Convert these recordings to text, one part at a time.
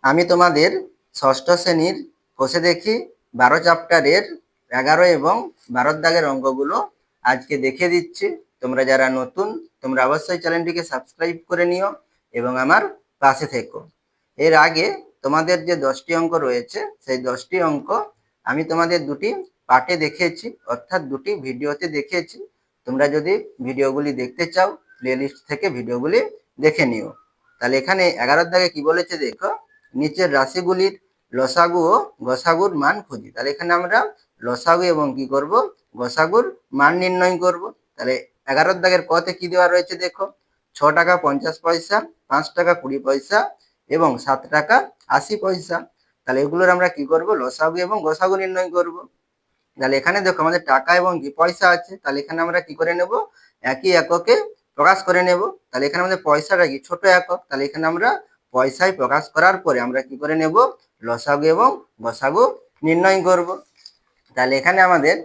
আমি তোমাদের ষষ্ঠ শ্রেণীর কোষে দেখি 12 চ্যাপ্টারের 11 এবং 12 দাগের অঙ্কগুলো আজকে দেখিয়ে দিচ্ছি। তোমরা যারা নতুন তোমরা অবশ্যই চ্যানেলটিকে সাবস্ক্রাইব করে নিও এবং আমার পাশে থেকো। এর আগে তোমাদের যে 10টি অঙ্ক রয়েছে সেই 10টি অঙ্ক আমি তোমাদের দুটি পার্টে দেখিয়েছি, অর্থাৎ দুটি ভিডিওতে দেখিয়েছি। তোমরা যদি ভিডিওগুলি দেখতে চাও প্লেলিস্ট থেকে ভিডিওগুলি দেখে নিও। তাহলে এখানে 11 দাগে কি বলেছে দেখো, নিচের রাশিগুলির লসাগু ও গসাগুর মান খুঁজি। তাহলে এখানে আমরা লসাগু এবং কি করব, গসাগুর মান নির্ণয় করব। তাহলে 11 দাগের কতে কি দেওয়া রয়েছে দেখো, 6 টাকা 50 পয়সা, 5 টাকা 20 পয়সা এবং 7 টাকা 80 পয়সা। তাহলে এগুলোর আমরা কি করব, লসাগু এবং গসাগু নির্ণয় করব। তাহলে এখানে দেখো আমাদের টাকা এবং কি পয়সা আছে, তাহলে এখানে আমরা কি করে নেব, একই এককে প্রকাশ করে নেব। তাহলে এখানে আমাদের পয়সাটা কি ছোট একক, তাহলে এখানে আমরা পয়সায় প্রকাশ করার পরে আমরা কি করে নেব, লসাগু এবং গসাগু নির্ণয় করব। তাহলে এখানে আমাদের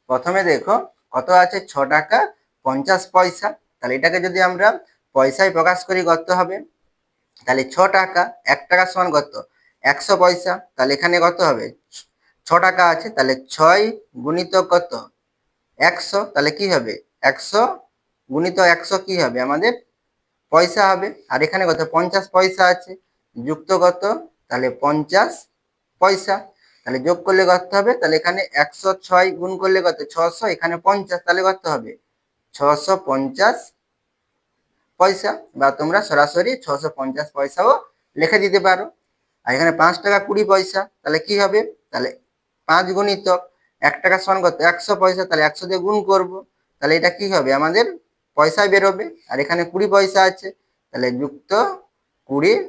প্রথমে দেখো কত আছে, 6 টাকা 50 পয়সা। তাহলে এটাকে যদি আমরা পয়সায় প্রকাশ করি কত হবে, তাহলে 6 টাকা, 1 টাকা সমান কত, 100 পয়সা। তাহলে এখানে কত হবে, 6 টাকা আছে, তাহলে 6 গুণিত কত, 100। তাহলে কি হবে, 100 গুণিত 100 কি হবে আমাদের পয়সা হবে। আর এখানে কত 50 পয়সা আছে, যুক্ত কত, তাহলে 50 পয়সা। তাহলে যোগ করলে কত হবে, তাহলে এখানে 106 গুণ করলে কত 600, এখানে 50, তাহলে কত হবে 650 পয়সা। বা তোমরা সরাসরি 650 পয়সাও লিখে দিতে পারো। আর এখানে 5 টাকা 20 পয়সা, তাহলে কি হবে, তাহলে 5 গুণিতক 1 টাকা সমান কত 100 পয়সা, তাহলে 100 দিয়ে গুণ করব, তাহলে এটা কি হবে আমাদের পয়সায় বেরোবে। আর এখানে 20 পয়সা আছে, তাহলে যুক্ত 20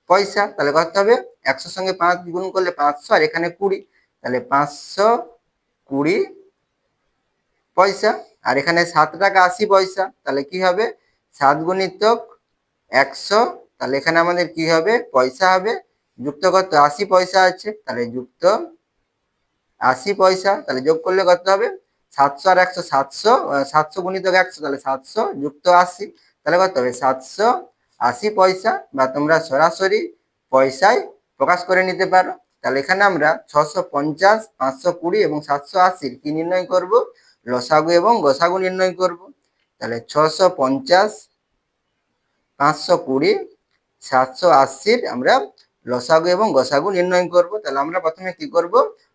পয়সা। তাহলে কত হবে, 100 সঙ্গে 5 গুণ করলে 500, আর এখানে 20, তাহলে 520 পয়সা। আর এখানে 7 টাকা 80 পয়সা, তাহলে কি হবে 7 গুণিতক 100, তাহলে এখানে আমাদের কি হবে পয়সা হবে, যুক্ত কত 80 পয়সা আছে, তাহলে যুক্ত 80 পয়সা। তাহলে যোগ করলে কত হবে, 700 আর 100, 700, 700 গুণিতক 100, তাহলে 700 যুক্ত 80, তাহলে কত হবে 780 পয়সা। বা তোমরা সরাসরি পয়সায় প্রকাশ করে নিতে পারো। তাহলে এখানে আমরা 650, 520 এবং 780 কি নির্ণয় করব, লসাগু এবং গসাগু নির্ণয় করব। তাহলে 650, 520, 780 আমরা লসাগু এবং গসাগু নির্ণয় করব। তাহলে আমরা প্রথমে কি করব,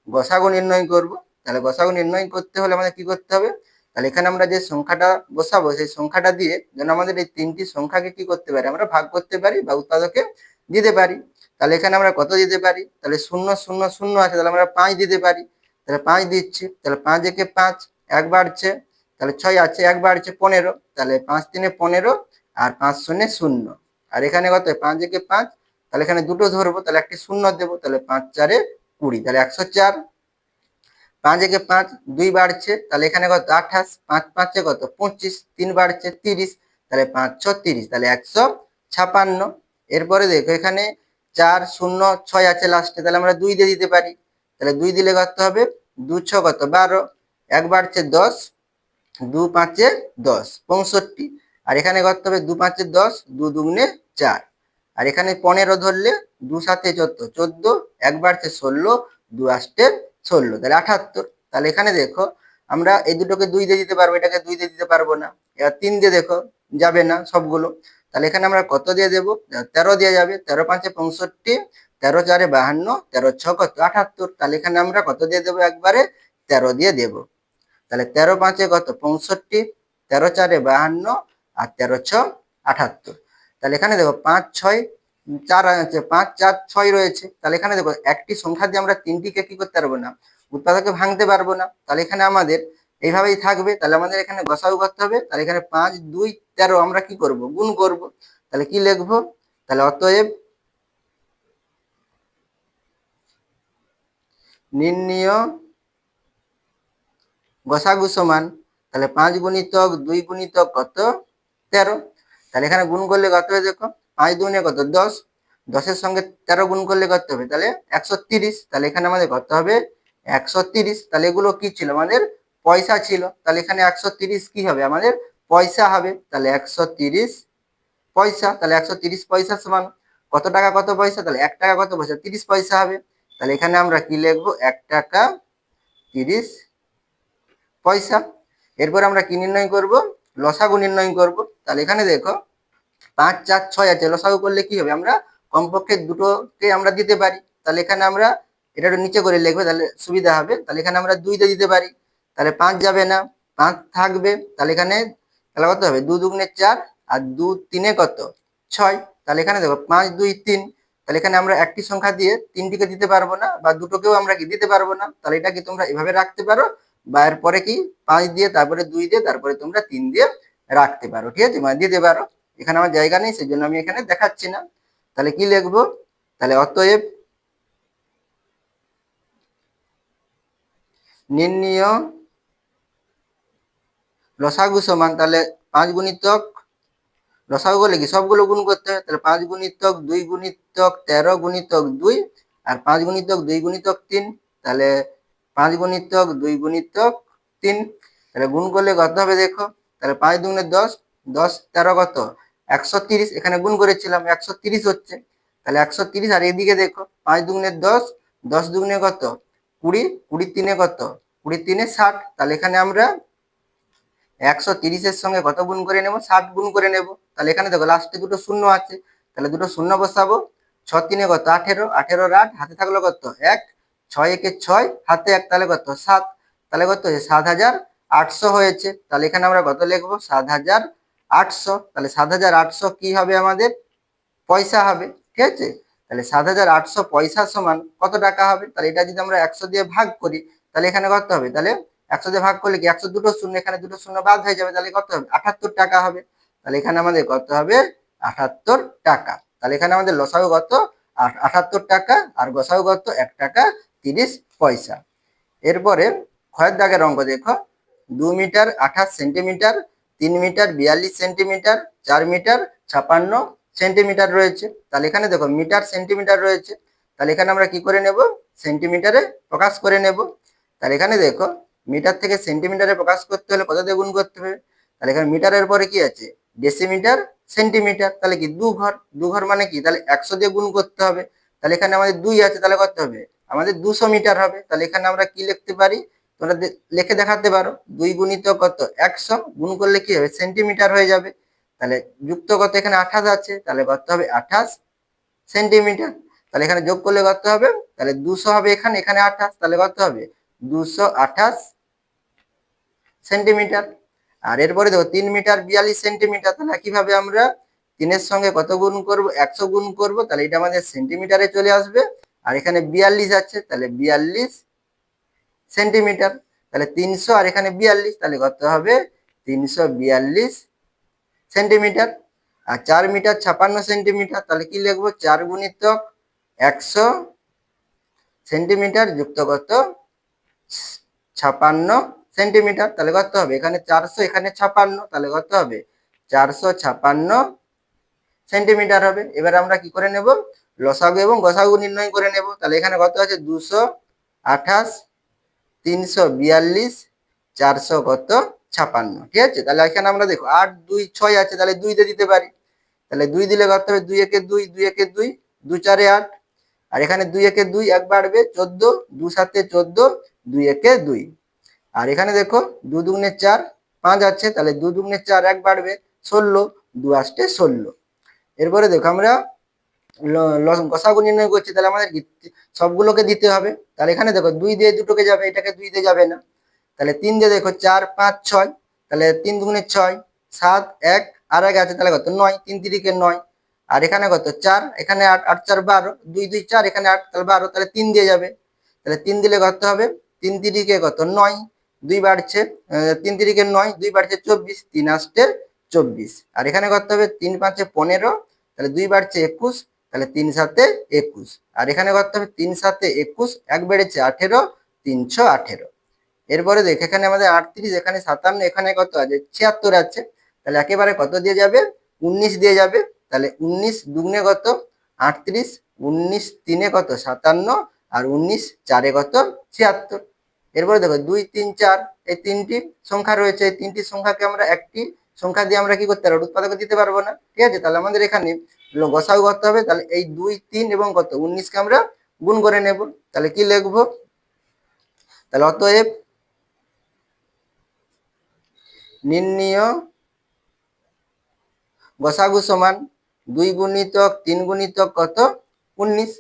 গসাগু নির্ণয় করব। তাহলে গসাগু নির্ণয় করতে হলে আমাদের কি করতে হবে, তাহলে এখানে আমরা যে সংখ্যাটা বসাবো সেই সংখ্যাটা দিয়ে যেন আমাদের এই তিনটি সংখ্যাকে কি করতে পারি, আমরা ভাগ করতে পারি বা উৎপাদকে দিতে পারি। তাহলে এখানে আমরা কত দিতে পারি, তাহলে 0 0 0 আছে, তাহলে আমরা 5 দিতে পারি। তাহলে 5 দিচ্ছি, তাহলে 5 একে 5, 1 বাড়ছে, তাহলে 6 আছে, 1 বাড়ছে 15, তাহলে 5 3 15 আর 5 0 0। আর এখানে কত 5 একে 5, তাহলে এখানে দুটো ধরবো, তাহলে একটি শূন্য দেবো, তাহলে 5 4 20, তাহলে 104। 5 একে 5, 2 বাড়ছে, তাহলে এখানে কত 28, 5 5 কত 25, 3 বাড়ছে 30, তাহলে 5 6 30, তাহলে 156। এরপরে দেখো এখানে 4 0 6 আছে লাস্টে, তাহলে আমরা 2 দিয়ে দিতে পারি। তাহলে 2 দিলে কত হবে, 2 6 কত 12, 1 বাড়ছে 10, 2 5 10, 65। আর এখানে কত হবে 2 5 10, 2 দুগুণে 4। আর এখানে 15 ধরলে 2 7 14, 1 বাড়ছে 16, 2 8 16, তাহলে 78। তাহলে এখানে দেখো আমরা এই দুটোকে 2 দিয়ে দিতে পারবো, এটাকে 2 দিয়ে দিতে পারবো না। এবার 3 দিয়ে দেখো যাবে না সবগুলো, তাহলে এখানে আমরা কত দিয়ে দেবো, 13 দিয়ে যাবে, 13 5 65, 13 4 52, 13 6 কত 78। তাহলে এখানে আমরা কত দিয়ে দেবো, একবারে 13 দিয়ে দেবো। তাহলে 13 5 কত 65, 13 4 52 আর 13 6 78। তাহলে এখানে দেখো 5 6 4 আছে, 5 4 6 রয়েছে। তাহলে এখানে দেখো একটি সংখ্যা দিয়ে আমরা তিনটিকে কি করতে পারবো না, উৎপাদকে ভাঙতে পারবো না। তাহলে এখানে আমাদের এইভাবেই থাকবে। তাহলে আমাদের এখানে গসাগু করতে হবে। তাহলে এখানে 5 2 13 আমরা কি করব, গুণ করব। তাহলে কি লিখবো, তাহলে অতএব নির্ণীয় গসাগু সমান, তাহলে 5 গুণিতক 2 গুণিতক কত 13। তাহলে এখানে গুণ করলে কত হবে দেখো, 5 দুগুণে কত 10, 10 এর সঙ্গে 13 গুণ করলে কত হবে, তাহলে 130। তাহলে এখানে আমাদের কত হবে 130। তাহলে এগুলো কি ছিল, আমাদের পয়সা ছিল। তাহলে এখানে 130 কি হবে, আমাদের পয়সা হবে। তাহলে 130 পয়সা, তাহলে 130 পয়সা সমান কত টাকা কত পয়সা, তাহলে 1 টাকা কত পয়সা, 30 পয়সা হবে। তাহলে এখানে আমরা কি লিখবো, 1 টাকা 30 পয়সা। এরপর আমরা কি নির্ণয় করব, লসাগু নির্ণয় করব। তাহলে এখানে দেখো 5 4 6 আছে, লসাগু করলে কি হবে, আমরা কমপক্ষে দুটোকে আমরা দিতে পারি। তাহলে এখানে আমরা এটা একটু নিচে করে লিখবো, তাহলে সুবিধা হবে। তাহলে এখানে আমরা 2 দিয়ে দিতে পারি, তাহলে 5 যাবে না, 5 থাকবে। তাহলে এখানে তাহলে কত হবে, 2 দুগুণে 4 আর 2 তিনে কত 6। তাহলে এখানে দেখো 5 2 3। তাহলে এখানে আমরা একটি সংখ্যা দিয়ে তিনটিকে দিতে পারবো না, বা দুটোকেও আমরা কি দিতে পারবো না। তাহলে এটা কি তোমরা এভাবে রাখতে পারো, বা এরপরে কি 5 দিয়ে তারপরে 2 দিয়ে তারপরে তোমরা 3 দিয়ে রাখতে পারো, ঠিক আছে, মানে দিতে পারো। এখানে আমার জায়গা নেই, সেজন্য আমি এখানে দেখাচ্ছি না। তাহলে কি লিখবো, তাহলে অতএব নির্ণীয় লসাগু সমান, তাহলে 5 গুণিতক লসাগু করলে কি সবগুলো গুণ করতে হবে। তাহলে 5 গুণিতক 2 গুণিতক 13 গুণিতক 2 আর 5 গুণিতক 2 গুণিতক 3। তাহলে 5 গুণিতক 2 গুণিতক 3, তাহলে গুণ করলে কত হবে দেখো, তাহলে 5 দুগুণে 10, 10 13 কত 130, এখানে গুণ করেছিলাম 130 হচ্ছে। তাহলে 130, আর এদিকে দেখো 5 দুগুণে 10, 10 দুগুণে কত 20, 20 তিনে কত 20 তিনে 60। তাহলে এখানে আমরা 130-এর সঙ্গে কত গুণ করে নেব, 60 গুণ করে নেব। তাহলে এখানে দেখো লাস্টে দুটো শূন্য আছে, তাহলে দুটো শূন্য বসাবো। 6 তিনে কত 18, 18 8, হাতে থাকলো কত 1, 6 একে 6, হাতে 1, তাহলে কত 7। তাহলে কত হয়েছে 7800 হয়েছে। তাহলে এখানে আমরা কত লিখবো, 7800। তাহলে 7800 কি হবে আমাদের, পয়সা হবে, ঠিক আছে। তাহলে 7800 পয়সা সমান কত টাকা হবে, তাহলে এটা যদি আমরা 100 দিয়ে ভাগ করি, তাহলে এখানে কত হবে, তাহলে 100 দিয়ে ভাগ করলে কি 100 দুটো শূন্য, এখানে দুটো শূন্য বাদ হয়ে যাবে, তাহলে কত হবে 78 টাকা হবে। তাহলে এখানে আমাদের কত হবে 78 টাকা। তাহলে এখানে আমাদের লসাগু কত 78 টাকা, আর গসাগু কত 1 টাকা 30 পয়সা। এরপরে ক্ষয়ের দাগের অঙ্ক দেখো, 2 metre 28 centimetre, 3 metre 42 centimetre, 4 metre 56 centimetre রয়েছে। তাহলে এখানে দেখো মিটার সেন্টিমিটার রয়েছে, তাহলে এখানে আমরা কি করে নেব, সেন্টিমিটারে প্রকাশ করে নেব। তাহলে এখানে দেখো মিটার থেকে সেন্টিমিটারে প্রকাশ করতে হলে কত দিয়ে গুণ করতে হবে, তাহলে এখানে মিটারের পরে কি আছে ডেসিমিটার সেন্টিমিটার, তাহলে কি দু ঘর, দু ঘর মানে কি, তাহলে 100 দিয়ে গুণ করতে হবে। তাহলে এখানে আমাদের 2 আছে, তাহলে কত হবে আমাদের 200 মিটার হবে। তাহলে এখানে আমরা কি লিখতে পারি, তোমরা লিখে দেখাতে পারো, 2 গুণিত কত 100, গুণ করলে কি হবে সেন্টিমিটার হয়ে যাবে। তাহলে যুক্ত কত এখানে 28 আছে, তাহলে কত হবে 28 সেন্টিমিটার। তাহলে এখানে যোগ করলে কত হবে, তাহলে 200 হবে, এখানে এখানে 28, তাহলে কত হবে 228 সেন্টিমিটার। আর এরপরে দেখো 3 মিটার 42 সেন্টিমিটার, তাহলে কিভাবে আমরা 3-এর সঙ্গে কত গুণ করব, 100 গুণ করব, তাহলে এটা আমাদের সেন্টিমিটারে চলে আসবে। আর এখানে 42 আছে, তাহলে 42 সেন্টিমিটার। তাহলে 300 আর এখানে 42, তাহলে কত হবে 342 সেন্টিমিটার। আর 4 মিটার 56 সেন্টিমিটার, তাহলে কি লিখবো, 4 গুণিতক 100 সেন্টিমিটার যুক্ত কত 56 সেন্টিমিটার। তাহলে কত হবে, এখানে 400 এখানে 56, তাহলে কত হবে 456 সেন্টিমিটার হবে। এবার আমরা কি করে নেব, লসাগু এবং গসাগু নির্ণয় করে নেব। তাহলে এখানে কত আছে 228, 342, 400 কত 56, ঠিক আছে। তাহলে এখানে আমরা দেখো 8 2 6 আছে, তাহলে 2 দিয়ে দিতে পারি। তাহলে 2 দিলে কত হবে, 2 একে 2, 2 একে 2, 2 4 8, আর এখানে 2 একে 2 এক বাড়বে 14, 2 7 14, 2 একে 2। আর এখানে দেখো 2 দুগুণে 4, 5 আছে, তাহলে 2 দুগুণে 4 এক বাড়বে 16, 2 আসতে 16। এরপরে দেখো আমরা গসাগু নির্ণয় করছি, তাহলে আমাদের সবগুলোকে দিতে হবে। তাহলে এখানে দেখো 2 দিয়ে দুটোকে যাবে, এটাকে 2 দিয়ে যাবে না। তাহলে 3 দিয়ে দেখো 4 5 6, তাহলে 3 দুগুণে 6, 7 1 আর 1 আছে, তাহলে কত 9, 3 তিরিকে 9। আর এখানে কত 4, এখানে 8, 8 4 12, 2 2 4, এখানে 8, তাহলে 12, তাহলে 3 দিয়ে যাবে। তাহলে 3 দিলে কত হবে, 3 তিরিকে কত 9, 2 বাড়ছে 3 তিরিকে 9, 2 বাড়ছে 24, 3 আসতে 24। আর এখানে কত হবে 3 5 15, তাহলে 2 বাড়ছে 21, তাহলে 3 7 21। আর এখানে কত হবে 3 7 21, 1 বেড়েছে 18, 318। এরপরে দেখ এখানে আমাদের 38, এখানে 57, এখানে কত আছে 76 আছে, তাহলে একেবারে কত দিয়ে যাবে 19 দিয়ে যাবে। তাহলে 19 দুগুণে কত 38, 19 তিনে কত 57, আর 19 চারে কত 76। এরপরে দেখো 2 3 4, এই তিনটি সংখ্যা রয়েছে, এই তিনটি সংখ্যাকে আমরা একটি সংখ্যা দিয়ে আমরা কি করতে পারবো, উৎপাদক দিতে পারবো না, ঠিক আছে। তাহলে আমাদের এখানে গসাগু করতে হবে, তাহলে এই 2 3 এবং কত 19কে আমরা গুণ করে নেব। তাহলে কি লিখবো, তাহলে অতএব নির্ণীয় গসাগু সমান 2 গুণিতক 3 গুণিতক কত 19।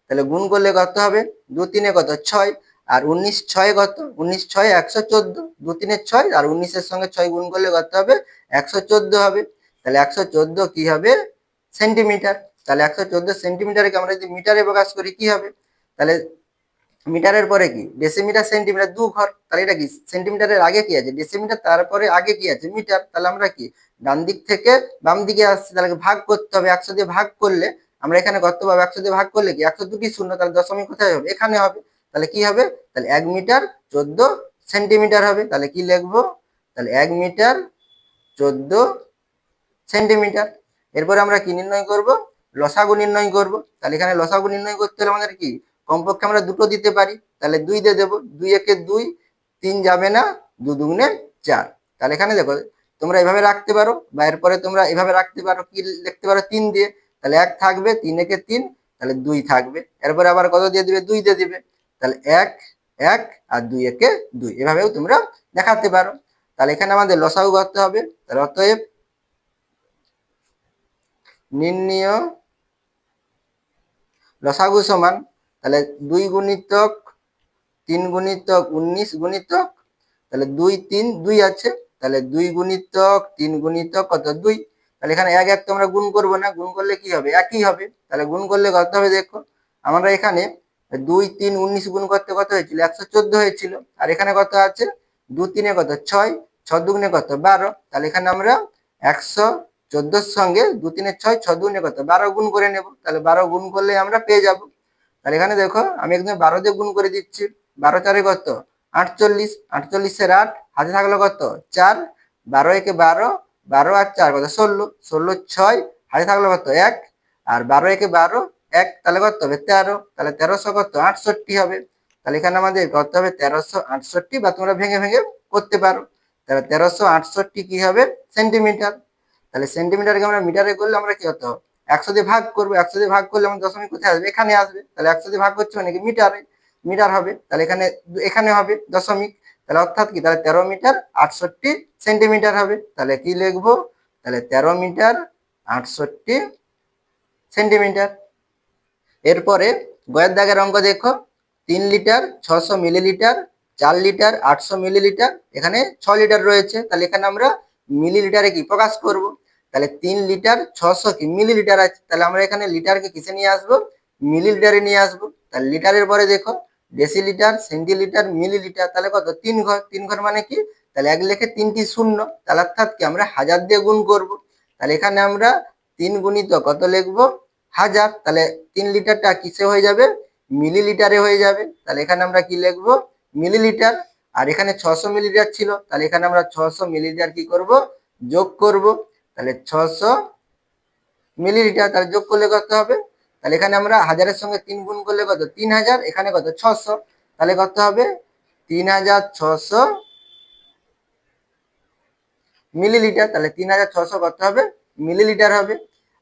তাহলে গুণ করলে কত হবে, 2 3 কত 6, আর 19 6 কত 19 6 114, 2 3 6 আর 19 এর সঙ্গে 6 গুণ করলে কত হবে 114 হবে। তাহলে 114 কি হবে সেন্টিমিটার। তাহলে 114 সেন্টিমিটারকে আমরা যদি মিটারে প্রকাশ করি কি হবে, তাহলে মিটারের পরে কি ডেসিমিটার সেন্টিমিটার 2 ঘর, তাহলে এটা কি সেন্টিমিটারের আগে কি আছে ডেসিমিটার, তারপরে আগে কি আছে মিটার। তাহলে আমরা কি ডান দিক থেকে বাম দিকে আসছি, তাহলে ভাগ করতে হবে, 100 দিয়ে ভাগ করলে আমরা এখানে কত পাবো, 100 দিয়ে ভাগ করলে কি 102টি শূন্য, তাহলে দশমিক কোথায় হবে এখানে হবে। তাহলে কি হবে, তাহলে 1 মিটার 14 সেন্টিমিটার হবে। তাহলে কি লিখবো, তাহলে 1 মিটার 14 সেন্টিমিটার। এরপরে আমরা কি নির্ণয় করব, লসাগু নির্ণয় করব। তাহলে এখানে লসাগু নির্ণয় করতে হলে আমাদের কি কমপক্ষে আমরা দুটো দিতে পারি, তাহলে 2 দিয়ে দেবো, 2 একে 2, 3 যাবে না, 2 দুগুণে 4। তাহলে এখানে দেখো তোমরা এভাবে রাখতে পারো, বা এরপরে তোমরা এভাবে রাখতে পারো, কি লিখতে পারো 3 দিয়ে, তাহলে 1 থাকবে, 3 একে 3, তাহলে 2 থাকবে। এরপরে আবার কত দিয়ে দিবে, 2 দিয়ে দিবে, তাহলে 1 1 আর 2 একে 2, এভাবেও তোমরা দেখাতে পারো। তাহলে এখানে আমাদের লসাগু করতে হবে, তাহলে অতএব নির্ণীয় লসাগু সমান, তাহলে 2 গুণিতক 3 গুণিতক 19 গুণিতক, তাহলে 2 3 2 আছে, তাহলে 2 গুণিতক 3 গুণিতক কত 2। তাহলে এখানে 1 1 তো আমরা গুণ করবো না, গুণ করলে কি হবে একই হবে। তাহলে গুণ করলে কত হবে, দেখো আমরা এখানে 2 3 19 গুণ করতে কত হয়েছিল 114 হয়েছিল, আর এখানে কত আছে 2 3 কত 6, 6 দুগুণে কত 12। তাহলে এখানে আমরা 114 সঙ্গে 2 3 6, 6 দুগুণে কত 12 গুণ করে নেব। তাহলে 12 গুণ করলে আমরা পেয়ে যাব। তাহলে এখানে দেখো আমি একদম 12 দিয়ে গুণ করে দিচ্ছি, 12 4 কত 48, 48 এর 8 হাতে থাকলো কত 4, 12 একে 12, 12 আর 4 কত 16, 16 6 হাতে থাকলো কত 1, আর 12 একে 12 1, তাহলে কত হবে 13, তাহলে 1300 কত 68 হবে। তাহলে এখানে আমাদের কত হবে 1368, বা তোমরা ভেঙে ভেঙে করতে পারো। তাহলে 1368 কি হবে সেন্টিমিটার। তাহলে সেন্টিমিটারকে আমরা মিটারে করলে আমরা কি হতো 100 দিয়ে ভাগ করবো, 100 দিয়ে ভাগ করলে আমাদের দশমিক কোথায় আসবে এখানে আসবে। তাহলে 100 দিয়ে ভাগ করছে মানে কি মিটারে, মিটার হবে, তাহলে এখানে এখানে হবে দশমিক। তাহলে অর্থাৎ কি, তাহলে 13 মিটার 68 সেন্টিমিটার হবে। তাহলে কি লিখবো, তাহলে 13 মিটার 68 সেন্টিমিটার। এরপরে গয়ের দাগের অঙ্ক দেখো, 3 লিটার 600 মিলিলিটার, 4 লিটার 800 মিলিলিটার, এখানে 6 লিটার রয়েছে। তাহলে এখানে আমরা মিলিলিটারে কি প্রকাশ করব। তাহলে 3 লিটার 600 কি মিলিলিটার আছে, তাহলে আমরা এখানে লিটারকে কিসে নিয়ে আসবো মিলিলিটারে নিয়ে আসবো। তাহলে লিটারের পরে দেখো ডেসিলিটার, সেন্টিলিটার, মিলিলিটার, তাহলে কত 3 ঘর, 3 ঘর মানে কি, তাহলে 1 লেখে 3টি শূন্য, তাহলে অর্থাৎ কি আমরা 1000 দিয়ে গুণ করব। তাহলে এখানে আমরা 3 গুণিত কত লিখবো 1000, তাহলে 3 লিটারটা কিসে হয়ে যাবে মিলিলিটারে হয়ে যাবে। তাহলে এখানে আমরা কি লিখবো মিলিলিটার, আর এখানে 600 মিলিলিটার ছিল, তাহলে এখানে আমরা 600 মিলিলিটার কি করব যোগ করব। তাহলে 600 মিলিলিটার, তাহলে যোগ করলে কত হবে, তাহলে এখানে আমরা 1000-এর সঙ্গে 3 গুণ করলে কত 3000, এখানে কত 600, তাহলে কত হবে 3600 মিলিলিটার। তাহলে 3600 কত হবে মিলিলিটার হবে।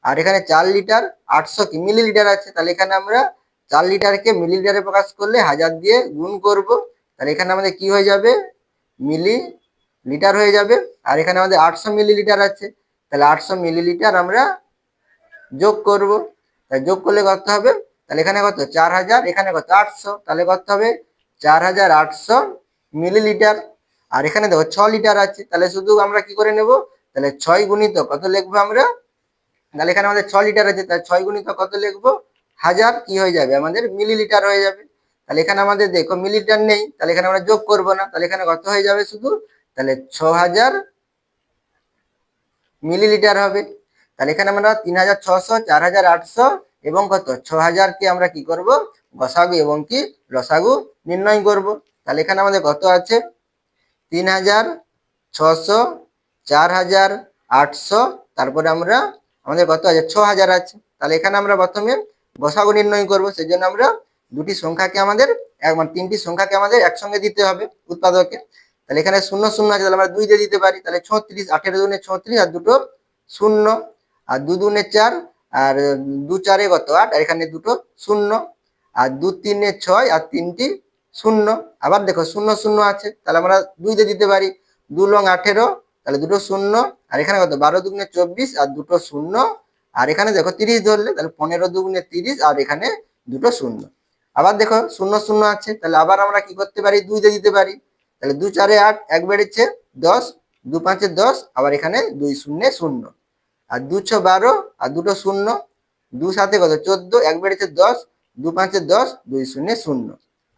আর এখানে 4 লিটার 800 কি মিলিলিটার আছে, তাহলে এখানে আমরা 4 লিটারকে মিলিলিটারে প্রকাশ করলে 1000 দিয়ে গুণ করব। তাহলে এখানে আমাদের কি হয়ে যাবে মিলি লিটার হয়ে যাবে। আর এখানে আমাদের 800 মিলিলিটার আছে, তাহলে 800 মিলিলিটার আমরা যোগ করব। তাহলে যোগ করলে কত হবে, তাহলে এখানে কত 4000, এখানে কত 800, তাহলে কত হবে 4800 মিলিলিটার। আর এখানে দেখো 6 লিটার আছে, তাহলে শুধু আমরা কি করে নেব, তাহলে 6 গুণিত কত লিখবো আমরা, তাহলে এখানে আমাদের 6 লিটার আছে, তাহলে 6 গুণিত কত লিখবো 1000 কি হয়ে যাবে আমাদের মিলিলিটার হয়ে যাবে। তাহলে এখানে আমাদের দেখো মিলিলিটার নেই, তাহলে এখানে আমরা যোগ করব না, তাহলে এখানে কত হয়ে যাবে শুধু, তাহলে 6000 মিলিলিটার হবে। তাহলে এখানে আমরা 3600, 4800 এবং কত 6000 কে আমরা কি করব গসাগু এবং কি লসাগু নির্ণয় করব। তাহলে এখানে আমাদের কত আছে 3600, 4800, তারপরে আমরা আমাদের কত আছে 6000 আছে। তাহলে এখানে আমরা প্রথমে গসাগু নির্ণয় করব, সেই জন্য আমরা দুটি সংখ্যাকে আমাদের মানে 3টি সংখ্যাকে আমাদের একসঙ্গে দিতে হবে উৎপাদকে। তাহলে এখানে 0 0 আছে, তাহলে আমরা 2 দিয়ে দিতে পারি, তাহলে 36, 18 দুগুণে 36 আর দুটো শূন্য, আর 2 দুগুণে 4 আর 2 4 কত 8, আর এখানে দুটো শূন্য, আর 2 3 6, আর 3টি শূন্য। আবার দেখো শূন্য শূন্য আছে, তাহলে আমরা 2 দিয়ে দিতে পারি। 2 লং 18, তাহলে দুটো শূন্য, আর এখানে কত 12 দুগুণে 24, আর দুটো শূন্য, আর এখানে দেখো 30 ধরলে, তাহলে 15 দুগুণে 30, আর এখানে দুটো শূন্য। আবার দেখো শূন্য শূন্য আছে, তাহলে আবার আমরা কি করতে পারি, 2 দিয়ে দিতে পারি। তাহলে 2 4 8, এক বেড়েছে 10, 2 5 10, আবার এখানে 2 শূন্য শূন্য, আর 2 6 12, আর দুটো শূন্য, 2 7 কত 14, এক বেড়েছে 10, 2 5 10, 2 শূন্য শূন্য।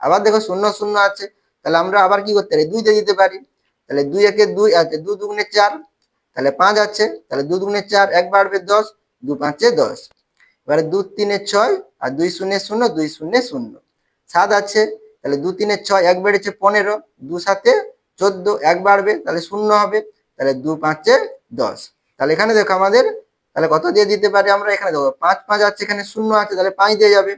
আবার দেখো শূন্য শূন্য আছে, তাহলে আমরা আবার কি করতে পারি, 2 দিয়ে দিতে পারি। তাহলে 2 1 2 আছে, 2 দুগুণে 4, তাহলে 5 আছে, তাহলে 2 দুগুণে 4, এক বাড়বে 10, 2 5 10। এবারে 2 3 6, আর 2 শূন্য শূন্য, 2 শূন্য শূন্য। 7 আছে, তাহলে 2 3 6, এক বেড়েছে 15, 2 7 14, এক বাড়বে, তাহলে শূন্য হবে, তাহলে 2 5 10। তাহলে এখানে দেখো আমাদের, তাহলে কত দিয়ে দিতে পারি আমরা, এখানে দেখো 5 5 আছে, এখানে শূন্য আছে, তাহলে 5 দিয়ে যাবে,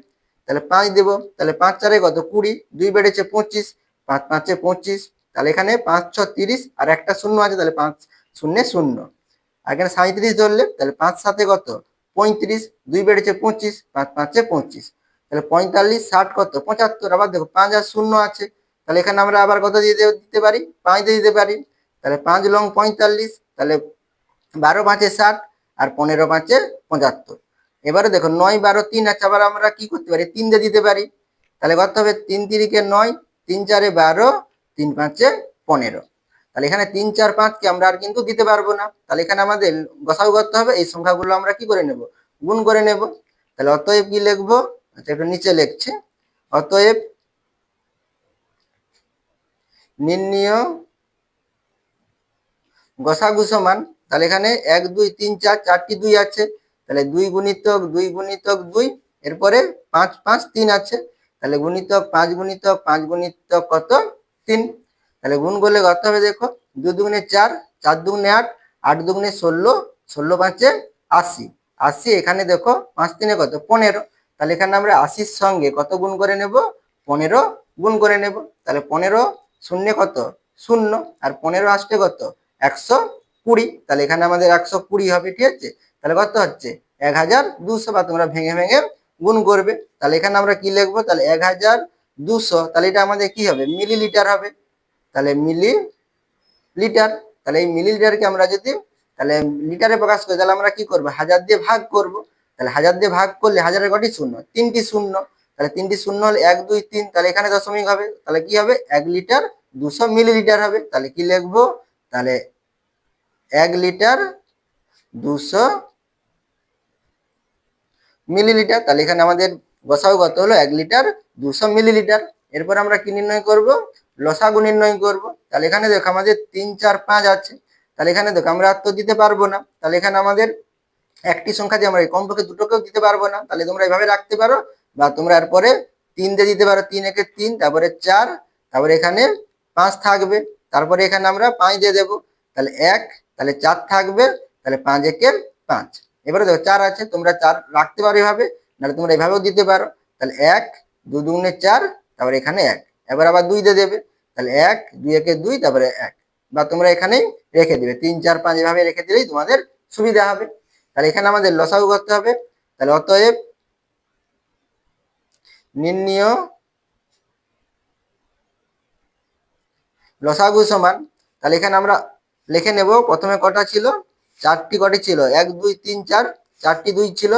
তাহলে 5 দেবো। তাহলে 5 4 কত 20, 2 বেড়েছে 25, 5 5 25, তাহলে এখানে 5 6 30, আর একটা শূন্য আছে, তাহলে 5 শূন্য শূন্য। আর এখানে 37 ধরলে, তাহলে 5 7 কত 35, 2 বেড়েছে 25, 5 5 25, তাহলে 45 60 কত 75। আবার দেখো 5 আর শূন্য আছে, তাহলে এখানে আমরা আবার কত দিয়ে দিতে পারি, 5 দিয়ে দিতে পারি। তাহলে 5 লং 45, তাহলে 12 5 60, আর 15 5 75। এবারে দেখো 9 12 3 আছে, আবার আমরা কি করতে পারি, 3 দিয়ে দিতে পারি। তাহলে কত হবে, 3 3 9, 3 4 12, 3 5 15। তাহলে এখানে 3 4 5 কে আমরা আর কিন্তু দিতে পারবো না, তাহলে এখানে আমাদের গসাগু করতে হবে। এই সংখ্যাগুলো আমরা কি করে নেব, গুণ করে নেব। তাহলে অতএব কি লিখবো, আচ্ছা একটু নিচে লিখছি, অতএব নির্ণীয় গসাগু সমান, তাহলে এখানে 1 2 3 4, 4টি 2 আছে, তাহলে 2 গুণিতক 2 গুণিতক 2, এরপরে 5 5 3 আছে, তাহলে গুণিতক 5 গুণিতক 5 গুণিতক কত 3। তাহলে গুণ করলে কত হবে, দেখো 2 দুগুণে 4, 4 দুগুণে 8, 8 দুগুণে 16, 16 5 80, 80। এখানে দেখো 5 3 কত 15, তাহলে এখানে আমরা 80-র সঙ্গে কত গুণ করে নেব, 15 গুণ করে নেব। তাহলে 15 শূন্য কত শূন্য, আর 15 আসতে কত 120, তাহলে এখানে আমাদের 120 হবে, ঠিক আছে। তাহলে কত হচ্ছে 1200, বা তোমরা ভেঙে ভেঙে গুণ করবে। তাহলে এখানে আমরা কি লিখবো, তাহলে 1200, তাহলে এটা আমাদের কি হবে, মিলিলিটার হবে। তাহলে মিলিলিটার, তাহলে এই মিলিলিটারকে আমরা যদি তাহলে লিটারে প্রকাশ করি, তাহলে আমরা কি করবো, 1000 দিয়ে ভাগ করব। তাহলে 1000 দিয়ে ভাগ করলে হাজারের কটি শূন্য, 3টি শূন্য, তাহলে 3টি শূন্য হলে 1 2 3, তাহলে এখানে দশমিক হবে, তাহলে কি হবে 1 লিটার 200 মিলিলিটার হবে। তাহলে কি লিখবো, তাহলে 1 লিটার 200 মিলিলিটার। তাহলে এখানে আমাদের গসাগু কত হলো, 1 লিটার 200 মিলিলিটার। এরপর আমরা কি নির্ণয় করব, লসাগু নির্ণয় করব। তাহলে এখানে দেখো আমাদের 3 4 5 আছে, তাহলে এখানে দেখো আমরা আর তো দিতে পারবো না, তাহলে এখানে আমাদের একটি সংখ্যা দিয়ে আমরা কমপক্ষে দুটোকেও দিতে পারবো না, তাহলে তোমরা এইভাবে রাখতে পারো, বা তোমরা এরপরে 3 দিয়ে দিতে পারো, 3 একে 3, তারপরে 4, তারপরে এখানে 5 থাকবে, তারপরে এখানে আমরা 5 দিয়ে দেবো, তাহলে 1, তাহলে 4 থাকবে, তাহলে 5 একে 5। এবারে দেখো 4 আছে, তোমরা 4 রাখতে পারো এভাবে, নাহলে তোমরা এভাবেও দিতে পারো। তাহলে 1 2 দুগুণে 4, তারপরে এখানে 1, এবার আবার 2 দিয়ে দেবে, তাহলে 1 2 একে 2, তারপরে 1, বা তোমরা এখানেই রেখে দিবে 3 4 5, এভাবে রেখে দিলেই তোমাদের সুবিধা হবে। তাহলে এখানে আমাদের লসাগু করতে হবে। তাহলে অতএব নির্ণীয় লসাগু সমান, তাহলে এখানে আমরা লিখে নেব, প্রথমে কটা ছিল, 4টি কটি ছিল, 1 2 3 4, 4টি 2 ছিল,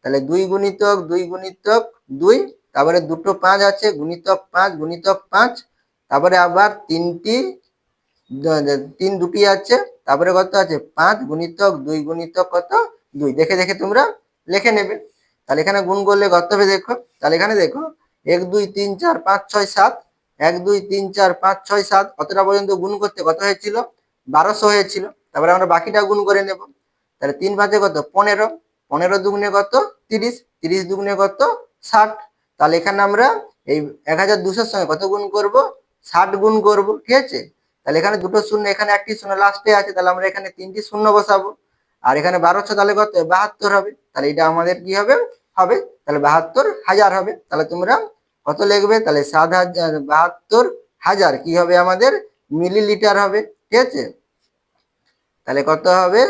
তাহলে 2 গুণিতক 2 গুণিতক 2, তারপরে দুটো 5 আছে, গুণিতক 5 গুণিতক 5, তারপরে আবার 3টি 3 দুটি আছে, তারপরে কত আছে 5 গুণিতক 2 গুণিতক কত 2, দেখে দেখে তোমরা লিখে নেবে। তাহলে এখানে গুণ করলে কত হবে, দেখো, তাহলে এখানে দেখো 1 2 3 4 5 6 7, 1 2 3 4 5 6 7, কতটা পর্যন্ত গুণ করতে কত হয়েছিল, 1200 হয়েছিল। তারপরে আমরা বাকিটা গুণ করে নেব। তাহলে 3 5 কত 15, 15 দুগুণে কত 30, 30 দুগুণে কত 60। তাহলে এখানে আমরা এই 1200-র সঙ্গে কত গুণ করব, 60 গুণ করব, ঠিক আছে। তাহলে এখানে দুটো শূন্য, এখানে একটি শূন্য লাস্টে আছে, তাহলে আমরা এখানে 3টি শূন্য বসাবো, আর এখানে 1200, তাহলে কত 72 হবে। তাহলে এটা আমাদের কি হবে, তাহলে 72,000 হবে। তাহলে তোমরা কত লিখবে, তাহলে 72,000 কি হবে আমাদের, মিলিলিটার হবে, ঠিক আছে। তাহলে কত হবে,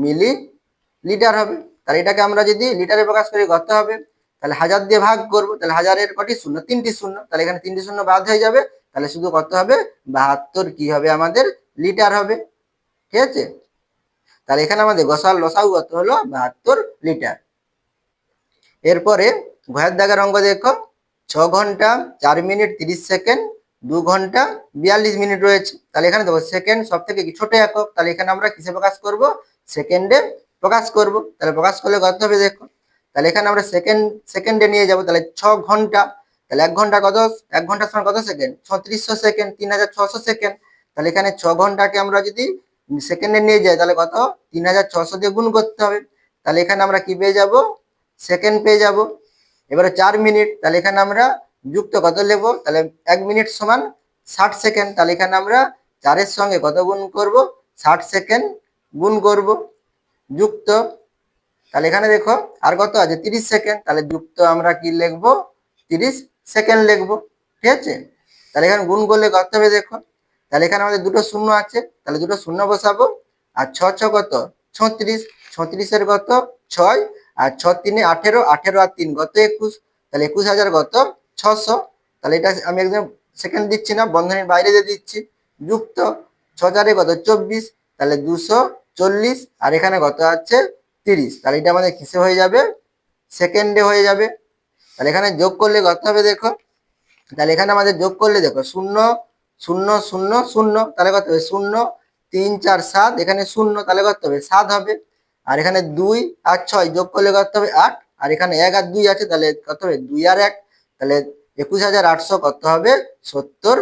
মিলিলিটার হবে। তাহলে এটাকে আমরা যদি লিটারে প্রকাশ করি কত হবে, তাহলে 1000 দিয়ে ভাগ করব, তাহলে 1000-এর কটি শূন্য, 3টি শূন্য, তাহলে এখানে 3টি শূন্য বাদ হয়ে যাবে, তাহলে শুধু কত হবে 72 কি হবে আমাদের লিটার হবে। ঠিক আছে, তাহলে এখানে আমাদের লসাগু কত হলো 72 লিটার। এরপরে ঘয়ের দাগের অঙ্ক দেখো, 6 ঘন্টা 4 মিনিট 30 সেকেন্ড 2 ঘন্টা 42 মিনিট রয়েছে। তাহলে এখানে দেখো সেকেন্ড সব থেকে কি ছোট একক, তাহলে এখানে আমরা কিসে প্রকাশ করব, সেকেন্ডে প্রকাশ করব। তাহলে প্রকাশ করলে কত হবে দেখো, তাহলে এখানে আমরা সেকেন্ডে নিয়ে যাব, তাহলে 6 ঘন্টা, তাহলে 1 ঘন্টা কত, 1 ঘন্টার সময় কত সেকেন্ড, 3600 সেকেন্ড, 3600 সেকেন্ড। তাহলে এখানে 6 ঘন্টাকে আমরা যদি সেকেন্ডে নিয়ে যাই তাহলে কত, 3600 দিয়ে গুণ করতে হবে, তাহলে এখানে আমরা কি পেয়ে যাব, সেকেন্ড পেয়ে যাব। এবারে 4 মিনিট, তাহলে এখানে আমরা যুক্ত কত লিখব, তাহলে 1 মিনিট সমান 60 সেকেন্ড, তাহলে এখানে আমরা 4-এর সঙ্গে কত গুণ করব, 60 সেকেন্ড গুণ করব, যুক্ত, তাহলে এখানে দেখো আর কত আছে 30 সেকেন্ড, তাহলে যুক্ত আমরা কি লিখব, 30 সেকেন্ড লিখব। ঠিক আছে, তাহলে এখানে গুণ করলে কত হবে দেখো, তাহলে এখানে আমাদের দুটো শূন্য আছে, তাহলে দুটো শূন্য বসাবো, আর 6 কত 36, 36-এর কত 6, আর 6 3 18, 18 আর 3 কত 21, তাহলে 21,000 কত 600, তাহলে এটা আমি একদম সেকেন্ড দিচ্ছি না, বন্ধনীর বাইরে দিয়ে দিচ্ছি, যুক্ত 6 4 কত 24, তাহলে 240, আর এখানে কত আছে 30, তাহলে এটা আমাদের কিসে হয়ে যাবে, সেকেন্ডে হয়ে যাবে। তাহলে এখানে যোগ করলে কত হবে দেখো, তাহলে এখানে আমাদের যোগ করলে দেখো 0 0 0 0, তাহলে কত হবে 0 3 4 7, এখানে 0, তাহলে কত হবে 7 হবে, আর এখানে 2 আর 6 যোগ করলে কত হবে 8, আর এখানে 1 আর 2 আছে, তাহলে কত হবে 2 আর 1, তাহলে 21800 কত হবে 70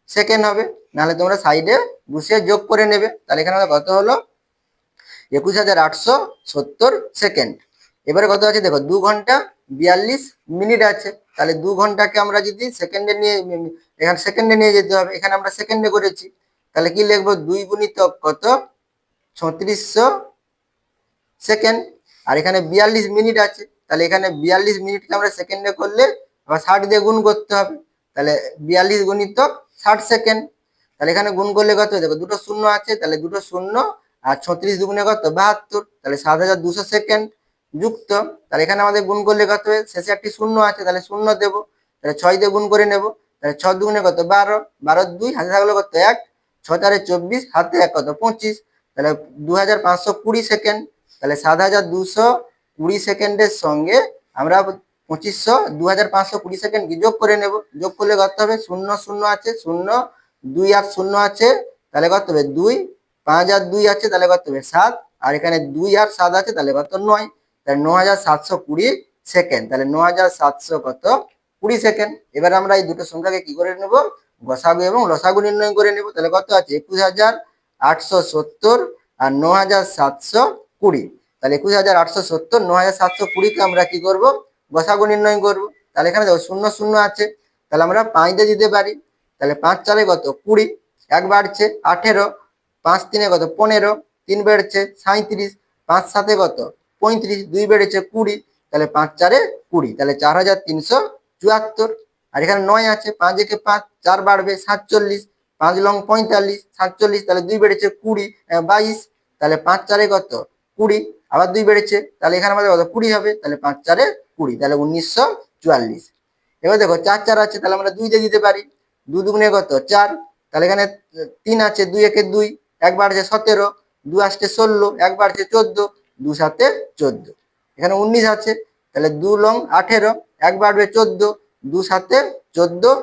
সেকেন্ড হবে। নাহলে তোমরা সাইডে বসিয়ে যোগ করে নেবে, তাহলে এখানে কত হলো 21870 সেকেন্ড। এবারে কত আছে দেখো, 2 ঘন্টা 42 মিনিট আছে, তাহলে 2 ঘন্টাকে আমরা যদি সেকেন্ডে নিয়ে, এখানে সেকেন্ডে নিয়ে যেতে হবে, এখানে আমরা সেকেন্ডে করেছি, তাহলে কি লিখবো 2 গুণিতক কত 3600 সেকেন্ড, আর এখানে 42 মিনিট আছে, তাহলে এখানে 42 মিনিটকে আমরা সেকেন্ডে করলে আবার 60 দিয়ে গুণ করতে হবে, তাহলে 42 গুণিতক 60 সেকেন্ড, তাহলে এখানে গুণ করলে কত দেখো দুটো শূন্য আছে, তাহলে দুটো শূন্য, আর 36 দুগুণে কত 72, তাহলে 7200 সেকেন্ড, যুক্ত, তাহলে এখানে আমাদের গুণ করলে কত হবে, শেষে একটি শূন্য আছে, তাহলে শূন্য দেবো, তাহলে 6 দিয়ে গুণ করে নেব, তাহলে 6 দুগুণে কত 12, 12 2 হাতে থাকলো কত 1, 6 4 24, হাতে 1 কত 25, তাহলে 2520 সেকেন্ড, তাহলে 7220 সেকেন্ডের সঙ্গে আমরা 2520 সেকেন্ড কি যোগ করে নেব, যোগ করলে কত হবে 0 0 আছে 0, 2 আর 0 আছে, তাহলে কত হবে 2, 5 আর 2 আছে, তাহলে কত হবে 7, আর এখানে 2 আর 7 আছে, তাহলে কত 9, তাহলে 9720 সেকেন্ড, তাহলে 9700 কত 20 সেকেন্ড। এবার আমরা এই দুটো সংখ্যাকে কি করে নেব, গসাগু এবং লসাগু নির্ণয় করে নেব, তাহলে কত আছে 21870 আর 9720, তাহলে 21870 9720-কে আমরা কি করব, গসাগু নির্ণয় করব। তাহলে এখানে দেখো 0 0 আছে, তাহলে আমরা 5 দিয়ে দিতে পারি, তাহলে 5 4 কত 20, 1 বাড়ছে 18, 5 3 কত 15, 3 বেড়েছে 37, 5 7 কত 35, 2 বেড়েছে 20, তাহলে 5 4 20, তাহলে 4374, আর এখানে 9 আছে, 5 একে 5, 4 বাড়বে 47, 5 লং 45, 47, তাহলে 2 বেড়েছে 20, 22, তাহলে 5 4 কত 20, আবার 2 বেড়েছে, তাহলে এখানে আমাদের কত 20 হবে, তাহলে 5 4 20, তাহলে 1944। এবার দেখো 4 4 আছে, তাহলে আমরা 2 দিয়ে দিতে পারি, 2 দুগুণে কত 4, তাহলে এখানে 3 আছে, 2 একে 2, 1 বাড়ছে 17, 2 আসছে 16, 1 বাড়ছে 14, 2 7 14, এখানে 19 আছে, তাহলে 2 লং 18, 1 বাড়বে 14, 2 7 14,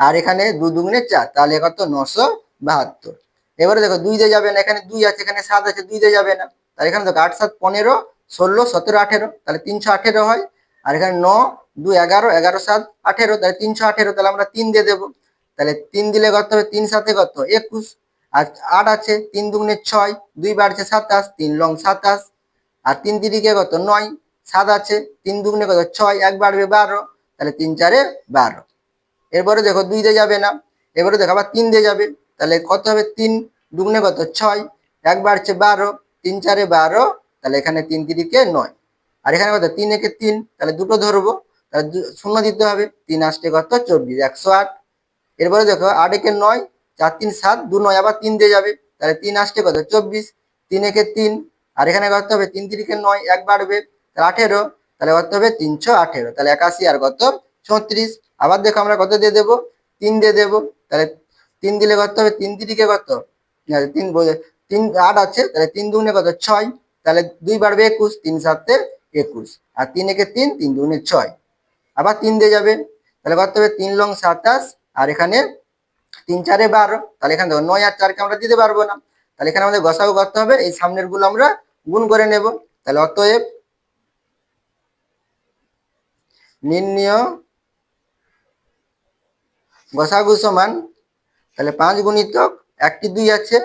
আর এখানে 2 দুগুণে 4, তাহলে কত 972। এবারে দেখো 2 দিয়ে যাবে না, এখানে 2 আছে, এখানে 7 আছে, 2 দিয়ে যাবে না, তাহলে এখানে দেখো 8 7 15, 16 17 18, তাহলে 318 হয়, আর এখানে 9 2 11, 11 7 18, তাহলে 318, তাহলে আমরা 3 দিয়ে দেবো, তাহলে 3 দিলে কত হবে 3 7 কত 21, আর 8 আছে, 3 দুগুণে 6, 2 বাড়ছে 27, 3 লং 27, আর 3 তিরিকে কত 9, 7 আছে, 3 দুগুণে কত 6, 1 বাড়বে 12, তাহলে 3 4 12। এরপরে দেখো 2 দিয়ে যাবে না, এবারে দেখো আবার 3 দিয়ে যাবে, তাহলে কত হবে 3 দুগুণে কত 6, 1 বাড়ছে 12, 3 4 12, তাহলে এখানে 3 তিরিকে 9, আর এখানে কত 3 একে 3, তাহলে দুটো ধরবো, তাহলে শূন্য দিতে হবে, 3 আসতে কত 24, 108। এরপরে দেখো 8 একে 9, 4 3 7, 2 9, আবার 3 দিয়ে যাবে, তাহলে 3 আসতে কত 24, 3 একে 3, আর এখানে কত হবে 3 3 9, 1 বাড়বে, তাহলে 18, তাহলে কত হবে 318, তাহলে 81 আর কত 34। আবার দেখো আমরা কত দিয়ে দেবো, 3 দিয়ে দেবো, তাহলে 3 দিলে কত হবে, 3 3 কত, 3 3 8 আছে, তাহলে 3 2 কত 6, তাহলে 2 বাড়বে 21, 3 7 21, আর 3 1 3, 3 2 6, আবার 3 দিয়ে যাবে, তাহলে কত হবে 3 লং 27, আর এখানে 3 4 12, তাহলে এখানে দেখো 9 আর 4 কে আমরা দিতে পারবো না, তাহলে এখানে আমাদের গসাগু করতে হবে, এই সামনের গুলো আমরা গুণ করে নেব। তাহলে অতএব নির্ণয় গসাগু সমান, তাহলে 5 গুণিতক একটি 2 আছে,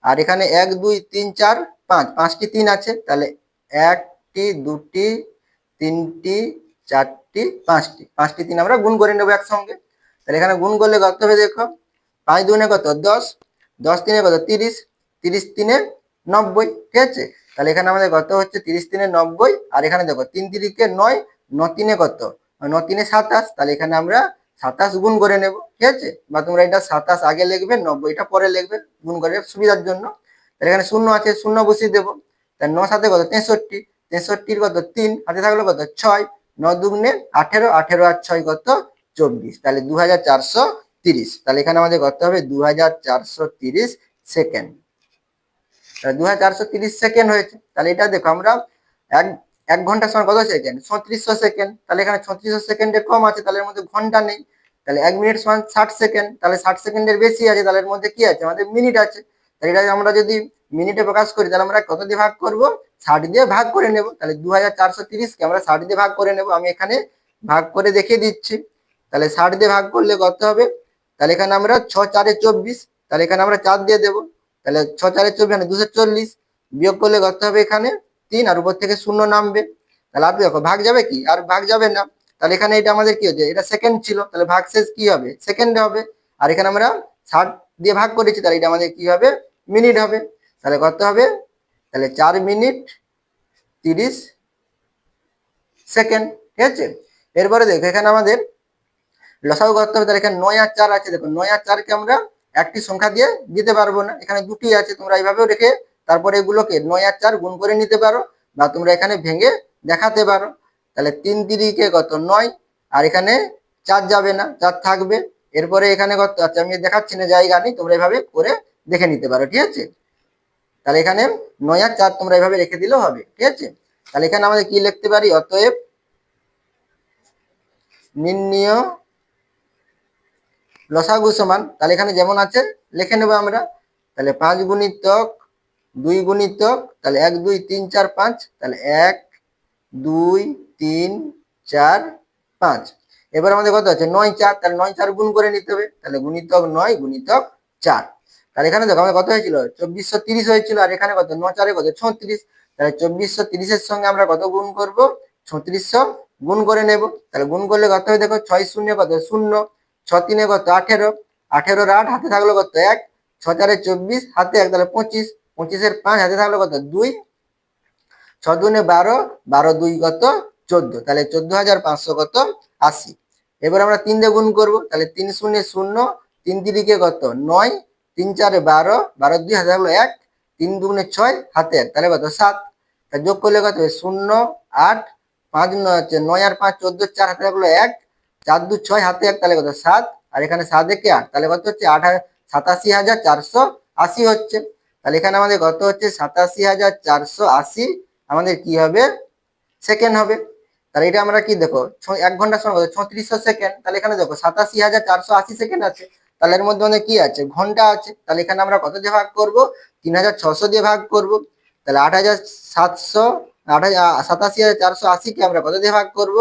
আর এখানে 1 2 3 4 5, 5টি 3 আছে, তাহলে 1টি 2টি 3টি 4টি 5টি, 5টি 3 আমরা গুণ করে নেব একসঙ্গে। তাহলে এখানে গুণ করলে কত হবে দেখো, 5 2 কত 10, 10 3 কত 30, 30 3 90, ঠিক আছে। তাহলে এখানে আমাদের কত হচ্ছে 30 3 90, আর এখানে দেখো 3 3 কে 9, 9 3 কত 9 3 27, তাহলে এখানে আমরা 27 গুণ করে নেব, ঠিক আছে। বা তোমরা এটা 27 আগে লিখবে, 90টা পরে লিখবে গুণ করে সুবিধার জন্য। তাহলে এখানে শূন্য আছে, শূন্য বসিয়ে দেবো, তাহলে 9 7 কত 63, 63 কত 3, হাতে থাকলো কত 6, 9 2 18, 18 আর 6 কত 24, তাহলে 2430, তাহলে এখানে আমাদের কত হবে 2430 সেকেন্ড। তাহলে 2430 সেকেন্ড হয়েছে। তাহলে এটা দেখো আমরা এক 1 ঘন্টার সময় কত সেকেন্ড, 3600 সেকেন্ড, তাহলে এখানে 3600 সেকেন্ডের কম আছে, তাহলে এর মধ্যে ঘন্টা নেই। তাহলে 1 মিনিট সমান 60 সেকেন্ড, তাহলে 60 সেকেন্ডের বেশি আছে, তাহলে এর মধ্যে কি আছে, আমাদের মিনিট আছে। তাহলে এটা আমরা যদি মিনিটে প্রকাশ করি, তাহলে আমরা কত দিয়ে ভাগ করব, 60 দিয়ে ভাগ করে নেব। তাহলে 2430 কে আমরা 60 দিয়ে ভাগ করে নেব, আমি এখানে ভাগ করে দেখিয়ে দিচ্ছি। তাহলে 60 দিয়ে ভাগ করলে কত হবে, তাহলে এখানে আমরা 6 4 24, তাহলে এখানে আমরা 4 দিয়ে দেবো, তাহলে 6 4 24 মানে 240, বিয়োগ করলে কত হবে এখানে 3, আর উপর থেকে শূন্য নামবে, তাহলে আর দেখো ভাগ যাবে কি, আর ভাগ যাবে না। তাহলে এখানে এটা আমাদের কি হচ্ছে, এটা সেকেন্ড ছিল, তাহলে ভাগ শেষ কি হবে, সেকেন্ডে হবে। আর এখানে আমরা 60 দিয়ে ভাগ করেছি, তাহলে এটা আমাদের কি হবে, মিনিট হবে। তাহলে কত হবে, তাহলে 4 মিনিট 30 সেকেন্ড, ঠিক আছে। এরপরে দেখো এখানে আমাদের লসাগু করতে হবে, তাহলে এখানে 9 আর 4 আছে, দেখো 9 আর 4 কে আমরা একটি সংখ্যা দিয়ে দিতে পারবো না, এখানে দুটি আছে, তোমরা এইভাবেও রেখে তারপরে এগুলোকে 9 আর 4 গুণ করে নিতে পারো, বা তোমরা এখানে ভেঙে দেখাতে পারো। তাহলে 3 3 কে কত 9, আর এখানে 4 যাবে না, 4 থাকবে। এরপরে এখানে কত, আচ্ছা আমি দেখাচ্ছি না, জায়গা নেই, তোমরা এভাবে করে দেখে নিতে পারো, ঠিক আছে। তাহলে এখানে 9 আর 4 তোমরা এভাবে রেখে দিলেও হবে, ঠিক আছে। তাহলে এখানে আমাদের কি লিখতে পারি, অতএব নির্ণয় লসাগু সমান, তাহলে এখানে যেমন আছে লিখে নেব আমরা। তাহলে 5 গুণিতক 2 গুণিতক, তাহলে 1 2 3 4 5, তাহলে 1 2 3 4 5। এবার আমাদের কত আছে 9 4, তাহলে 9 4 গুণ করে নিতে হবে, তাহলে গুণিতক 9 গুণিতক 4। তাহলে এখানে দেখো আমাদের কত হয়েছিল 2430 হয়েছিল, আর এখানে কত 9 4 কত 36, তাহলে 2430 এর সঙ্গে আমরা কত গুণ করব, 3600 গুণ করে নেব। তাহলে গুণ করলে কত হয় দেখো, 6 0 কত 0, 6 3 কত 18, 18 আর 8 হাতে থাকলো কত 1, 6 4 24 হাতে 1, তাহলে 25, 25 এর 5 হাতে থাকলো কত 2, 6 2 12, 12 2 কত 14, তাহলে 14500 কত 80। এবার আমরা 3 দিয়ে গুণ করব, তাহলে 3 0 0, 3 3 কে কত 9, 3 4 12, 12 2 হাতে থাকলো 1, 3 2 6 হাতে 1, তাহলে কত 7। তাহলে যোগ করলে কত হবে 0 8, 5 9 আর 5 14, 4 হাতে থাকলো 1, 4 2 6 হাতে 1, তাহলে কত 7, আর এখানে 7 একে 8, তাহলে কত হচ্ছে 87480 হচ্ছে। তাহলে এখানে আমাদের কত হচ্ছে 87480 আমাদের কি হবে, সেকেন্ড হবে। তাহলে এটা আমরা কি দেখো 1 ঘন্টার সময় 3600 সেকেন্ড, তাহলে এখানে দেখো 87480 সেকেন্ড আছে, তাহলে এর মধ্যে আমাদের কি আছে, ঘন্টা আছে। তাহলে এখানে আমরা কত দিয়ে ভাগ করব, 3600 দিয়ে ভাগ করব। তাহলে 8700, 87480 কে আমরা কত দিয়ে ভাগ করব,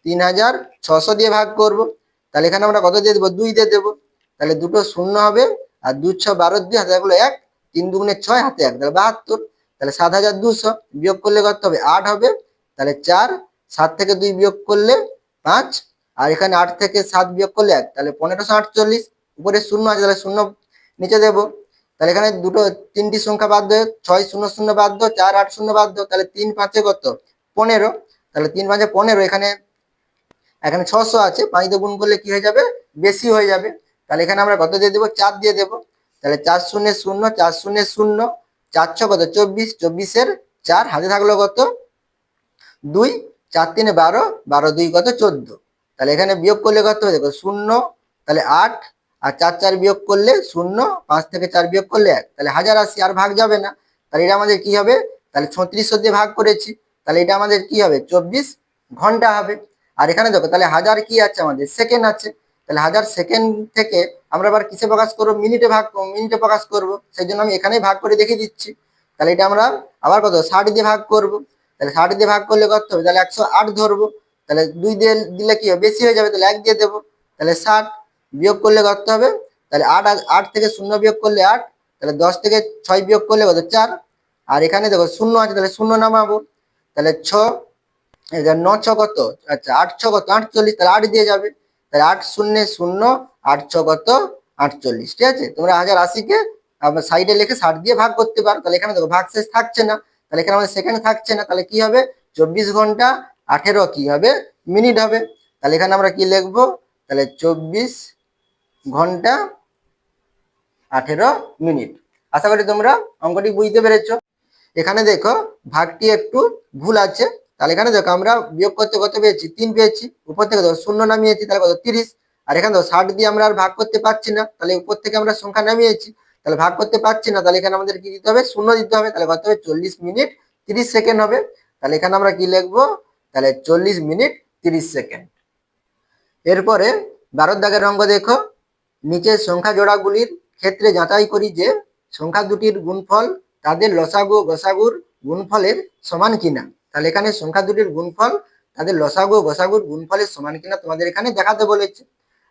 3600 দিয়ে ভাগ করব। তাহলে এখানে আমরা কত দিয়ে দেবো, 2 দিয়ে দেবো, তাহলে দুটো শূন্য হবে, আর 2 6 12 2 হাতে থাকলো 1, 3 2 6 হাতে 1, তাহলে 72। তাহলে 7200 বিয়োগ করলে কত হবে 8 হবে, তাহলে 4, 7 থেকে 2 বিয়োগ করলে 5, আর এখানে 8 থেকে 7 বিয়োগ করলে 1, তাহলে 1548। উপরে শূন্য আছে, তাহলে শূন্য নিচে দেব। তাহলে এখানে দুটো 3টি সংখ্যা বাদ দেয়, 6 0 0 বাদ দাও, 4 8 0 বাদ দাও, তাহলে 3 5 কত 15, তাহলে 3 5 15, এখানে এখানে 600 আছে, 5 দিয়ে গুণ করলে কি হয়ে যাবে, বেশি হয়ে যাবে। তাহলে এখানে আমরা কত দিয়ে দেবো, 4 দিয়ে দেবো। তাহলে 4 0 0, 4 0 0, 4 6 কত 24, 24 এর 4, হাতে থাকলো কত 2, 4 3 12, 12 2 কত 14। তাহলে এখানে বিয়োগ করলে কত হবে দেখো 0, তাহলে 8, আর 4 4 বিয়োগ করলে 0, 5 থেকে 4 বিয়োগ করলে 1, তাহলে 1080 আর ভাগ যাবে না। তাহলে এটা আমাদের কি হবে, তাহলে 3600 দিয়ে ভাগ করেছি, তাহলে এটা আমাদের কি হবে 24 ঘন্টা হবে। আর এখানে দেখো তাহলে 1000 কি আছে আমাদের সেকেন্ড আছে, তাহলে 1000 সেকেন্ড থেকে আমরা আবার কিসে প্রকাশ করবো, মিনিটে প্রকাশ করব, সেই জন্য আমি এখানেই ভাগ করে দেখিয়ে দিচ্ছি। তাহলে এটা আমরা আবার কত 60 দিয়ে ভাগ করব, তাহলে 60 দিয়ে ভাগ করলে কত হবে, তাহলে 108 ধরবো, তাহলে 2 দিয়ে দিলে কি হবে বেশি হয়ে যাবে, তাহলে 1 দিয়ে দেবো, তাহলে 60 বিয়োগ করলে কত হবে, তাহলে 8, 8 থেকে 0 বিয়োগ করলে 8, তাহলে 10 থেকে 6 বিয়োগ করলে কত 4, আর এখানে দেখো 0 আছে তাহলে 0 নামাবো, তাহলে 6, 9 6 কত, আচ্ছা 8 6 কত 48, তাহলে 8 দিয়ে যাবে, তাহলে 8 0 0, 8 6 কত 48। ঠিক আছে, তোমরা 1080 কে সাইডে লিখে 60 দিয়ে ভাগ করতে পারো। তাহলে এখানে দেখো ভাগ শেষ থাকছে না, তাহলে এখানে আমাদের সেকেন্ড থাকছে না, তাহলে কি হবে 24 ঘন্টা 18 কি হবে মিনিট হবে। তাহলে এখানে আমরা কি লিখবো, তাহলে 24 ঘন্টা 18 মিনিট। আশা করি তোমরা অঙ্কটি বুঝতে পেরেছো। এখানে দেখো ভাগটি একটু ভুল আছে, তাহলে এখানে দেখো আমরা বিয়োগ করতে কত পেয়েছি 3 পেয়েছি, উপর থেকে দেখো 0 নামিয়েছি, তাহলে কত 30, আর এখানে দেখো 60 দিয়ে আমরা আর ভাগ করতে পারছি না, তাহলে উপর থেকে আমরা সংখ্যা নামিয়েছি, তাহলে ভাগ করতে পারছি না, তাহলে এখানে আমাদের কি দিতে হবে 0 দিতে হবে, তাহলে কত হবে 40 মিনিট 30 সেকেন্ড হবে। তাহলে এখানে আমরা কি লিখবো, তাহলে 40 মিনিট 30 সেকেন্ড। এরপরে 12 দাগের অঙ্ক দেখো, নিচের সংখ্যা জোড়াগুলির ক্ষেত্রে যাচাই করি যে সংখ্যা দুটির গুণফল তাদের লসাগু ও গসাগুর গুণফলের সমান কিনা। তাহলে এখানে সংখ্যা দুটির গুণফল তাদের লসাগু ও গসাগুর গুণফলের সমান কিনা তোমাদের এখানে দেখাতে বলেছে।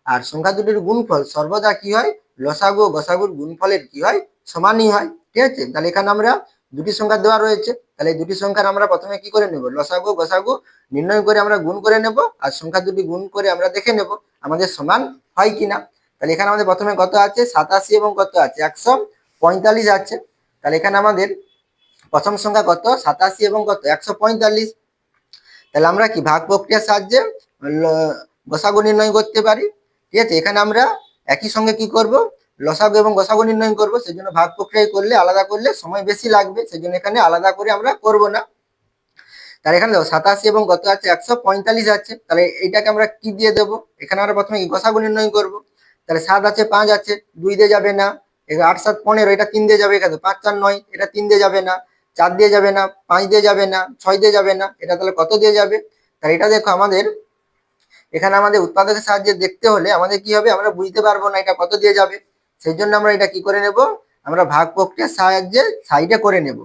আর সংখ্যা দুটির গুণফল সর্বদা কি হয়, লসাগু ও গসাগুর গুণফলের কি হয় সমানই হয়। ঠিক আছে, তাহলে এখানে আমরা দুটি সংখ্যা দেওয়া রয়েছে, তাহলে এই দুটি সংখ্যার আমরা প্রথমে কি করে নেব, লসাগু গসাগু নির্ণয় করে আমরা গুণ করে নেব, আর সংখ্যা দুটি গুণ করে আমরা দেখে নেব আমাদের সমান হয় কিনা। তাহলে এখানে আমাদের প্রথমে কত আছে 87 এবং কত আছে 145 আছে। তাহলে এখানে আমাদের প্রথম সংখ্যা কত 87 এবং কত 145। তাহলে আমরা কি ভাগ প্রক্রিয়ার সাহায্যে গসাগু নির্ণয় করতে পারি। ঠিক আছে, এখানে আমরা একই সঙ্গে কি করব, লসাগু এবং গসাগু নির্ণয় করব, সেই জন্য ভাগ প্রক্রিয়া করলে আলাদা করলে সময় বেশি লাগবে, সেই জন্য এখানে আলাদা করে আমরা করব না। তাহলে এখানে দেখো 87 এবং কত আছে 145 আছে, তাহলে এইটাকে আমরা কি দিয়ে দেবো, এখানে আমরা প্রথমে গসাগু নির্ণয় করব। তাহলে 7 আছে 5 আছে 2 দিয়ে যাবে না, 8 7 15 এটা 3 দিয়ে যাবে, এখানে 5 4 9 এটা 3 দিয়ে যাবে না, 4 দিয়ে যাবে না, 5 দিয়ে যাবে না, 6 দিয়ে যাবে না, এটা তাহলে কত দিয়ে যাবে। তাহলে এটা দেখো আমাদের এখানে আমাদের উৎপাদকের সাহায্যে দেখতে হলে আমাদের কি হবে, আমরা বুঝতে পারবো না এটা কত দিয়ে যাবে, সেই জন্য আমরা এটা কি করে নেব, আমরা ভাগ প্রক্রিয়ার সাহায্যে সাইডে করে নেব।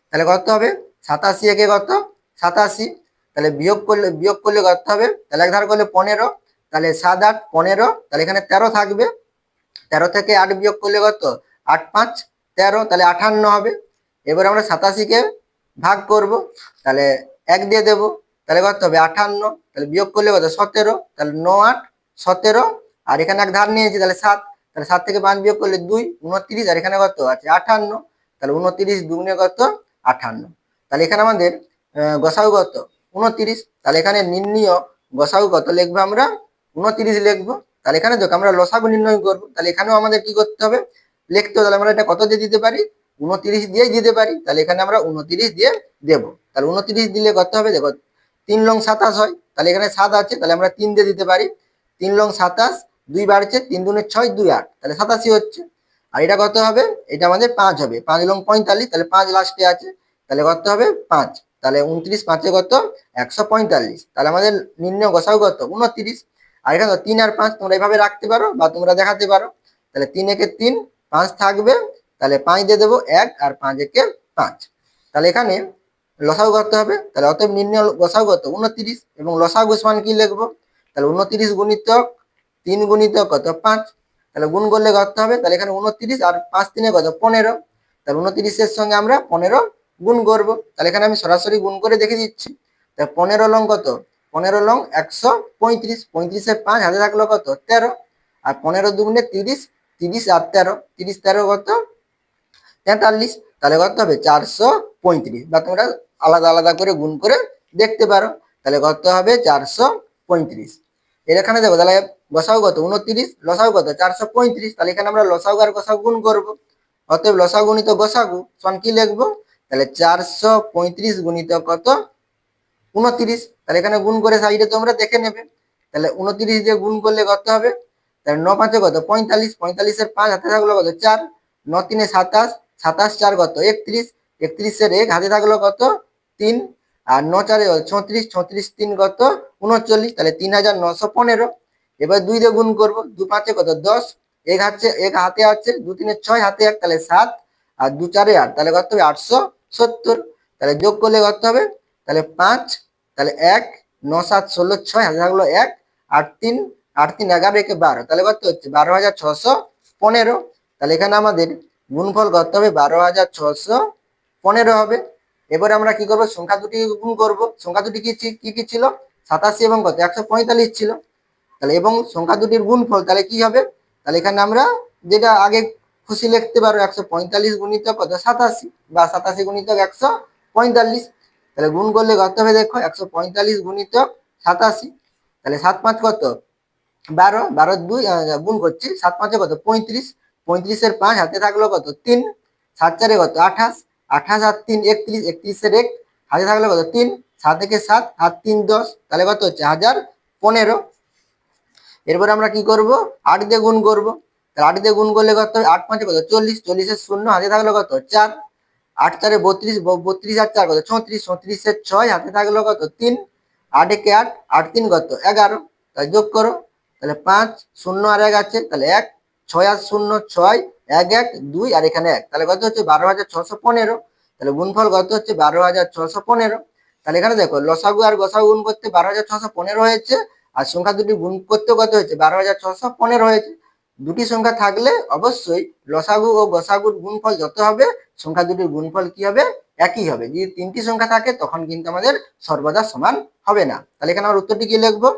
তাহলে কত হবে 87 একে কত 87, তাহলে বিয়োগ করলে কত হবে, তাহলে এক ধার করলে 15, তাহলে 7 8 15, তাহলে এখানে 13 থাকবে, 13 থেকে 8 বিয়োগ করলে কত 8 5 13, তাহলে 58 হবে। এবার আমরা 87 কে ভাগ করব, তাহলে 1 দিয়ে দেব, তাহলে কত হবে 58, তাহলে বিয়োগ করলে কত 17, তাহলে 9 8 17, আর এখানে এক ধার নিয়েছি তাহলে 7, তাহলে 7 থেকে 5 বিয়োগ করলে 2 29, আর এখানে কত আছে 58, তাহলে 29 দুগুণে কত 58। তাহলে এখানে আমাদের গসাগু কত 29, তাহলে এখানে নির্ণীয় গসাগু কত লিখবো আমরা 29 লিখবো। তাহলে এখানে দেখো আমরা লসাগু নির্ণয় করবো, তাহলে এখানেও আমাদের কি করতে হবে লিখতে হবে, তাহলে আমরা এটা কত দিয়ে দিতে পারি 29 দিয়েই দিতে পারি, তাহলে এখানে আমরা 29 দিয়ে দেবো। তাহলে 29 দিলে কত হবে দেখো 3 লং 27 হয়, তাহলে এখানে 7 আছে, তাহলে আমরা 3 দিয়ে দিতে পারি, 3 লং 27, 2 বাড়ছে 3 দুনে 6 2 8, তাহলে 87 হচ্ছে। আর এটা কত হবে, এটা আমাদের 5 হবে, 5 লং 45, তাহলে 5 লাস্টে আছে, তাহলে কত হবে 5, তাহলে 29 5 কত 145, তাহলে আমাদের নির্ণয় গসাগু কত 29। আর এখানে 3 আর 5 তোমরা এইভাবে রাখতে পারো বা তোমরা দেখাতে পারো, তাহলে 3 একে 3 5 থাকবে, তাহলে 5 দিয়ে দেবো 1, আর 5 একে 5, তাহলে এখানে লসাগু করতে হবে, তাহলে অতএব নির্ণয় গসাগু কত 29, এবং লসাগু সমান কি লিখবো, তাহলে 29 গুণিতক 3 গুণিতক কত 5, তাহলে গুণ করলে করতে হবে, তাহলে এখানে 29 আর 5 3 কত 15, তাহলে 29 এর সঙ্গে আমরা 15 গুণ করব, তাহলে এখানে আমি সরাসরি গুণ করে দেখে দিচ্ছি। তাহলে 15 লং কত 15 লং 135, 35 এর 5 হাতে থাকলো কত 13, আর 15 দুগুণে 30, 30 আর 13, 30 13 কত 43, তাহলে কত হবে 435, বা তোমরা আলাদা আলাদা করে গুণ করে দেখতে পারো, তাহলে কত হবে 435। এর এখানে দেখো তাহলে গসাগু কত 29, লসাগু কত 435, তাহলে এখানে আমরা লসাগু আর গসাগু গুণ করব, অতএব লসাগু গুণিত গসাগু সমান কি লিখবো তাহলে 435 গুণিতক কত 29। তাহলে এখানে গুণ করে সাইডে তোমরা দেখে নেবে। তাহলে 29 দিয়ে গুণ করলে কত হবে, তাহলে 9 5 কত 45, 45 এর 5 হাতে থাকলো কত 4, 9 3 27, 27 4 কত 31, 31 এর 1 হাতে থাকলো কত 3, আর 9 4 36, 36 3 কত 39, তাহলে 3915। এবার 2 দিয়ে গুণ করব, 2 5 কত 10, 1 হাতে আছে, 2 3 6 হাতে 1 তাহলে 7, আর 2 4 8 তাহলে কত হবে 870। তাহলে যোগ করলে কত হবে, তাহলে 5, তাহলে 1 9 7 16 6 হাতে থাকলো 1, 8 3 8 3 11 একে 12, তাহলে কত হচ্ছে 12615। তাহলে এখানে আমাদের গুণফল কত হবে 12615 হবে। এবারে আমরা কি করব, সংখ্যা দুটি গুণ করব। সংখ্যা দুটি কি ছিল 87 এবং কত 145 ছিল। তাহলে এবং সংখ্যা দুটির গুণফল তাহলে কি হবে, তাহলে এখানে আমরা যেটা আগে খুশি লিখতে পারো 145 গুণিতক কত 87, বা 87 গুণিতক 145। তাহলে গুণ করলে কত হবে দেখো 145 গুণিতক 87, তাহলে 7 5 কত 12, 12 2 গুণ করছি 7 5 কত 35, 35 এর 5 হাতে থাকলো কত 3, 7 4 কত 28, 28 আর 3 31, 31 এর 1 হাতে থাকলো কত 3, 7 থেকে 7 আর 3 10, তাহলে কত হচ্ছে 1015। এরপর আমরা কি করব 8 দিয়ে গুণ করব। তাহলে 8 দিয়ে গুণ করলে কত হবে 8 5 কত 40, 40 এর 0 হাতে থাকলো কত 4, 8 4 32, 32 আর 4 কত 34, 34 এর 6 হাতে থাকলো কত 3, 8 1 8, 8 3 কত 11, তাই যোগ করো। তাহলে 5 0 আর 1 আছে, তাহলে 1 6 আর 0 6 1 1 2 আর এখানে 1, তাহলে কত হচ্ছে 12615। তাহলে গুণফল কত হচ্ছে 12615। তাহলে এখানে দেখো লসাগু আর গসাগু গুণ করতে 12615 হয়েছে, আর সংখ্যা দুটি গুণ করতে কত হয়েছে 12615 হয়েছে। দুটি সংখ্যা থাকলে অবশ্যই লসাগু ও গসাগুর গুণফল যত হবে সংখ্যা দুটির গুণফল কি হবে একই হবে। যদি তিনটি সংখ্যা থাকে তখন কিন্তু আমাদের সর্বদা সমান হবে না। তাহলে এখানে আমার উত্তরটি কি লিখবো,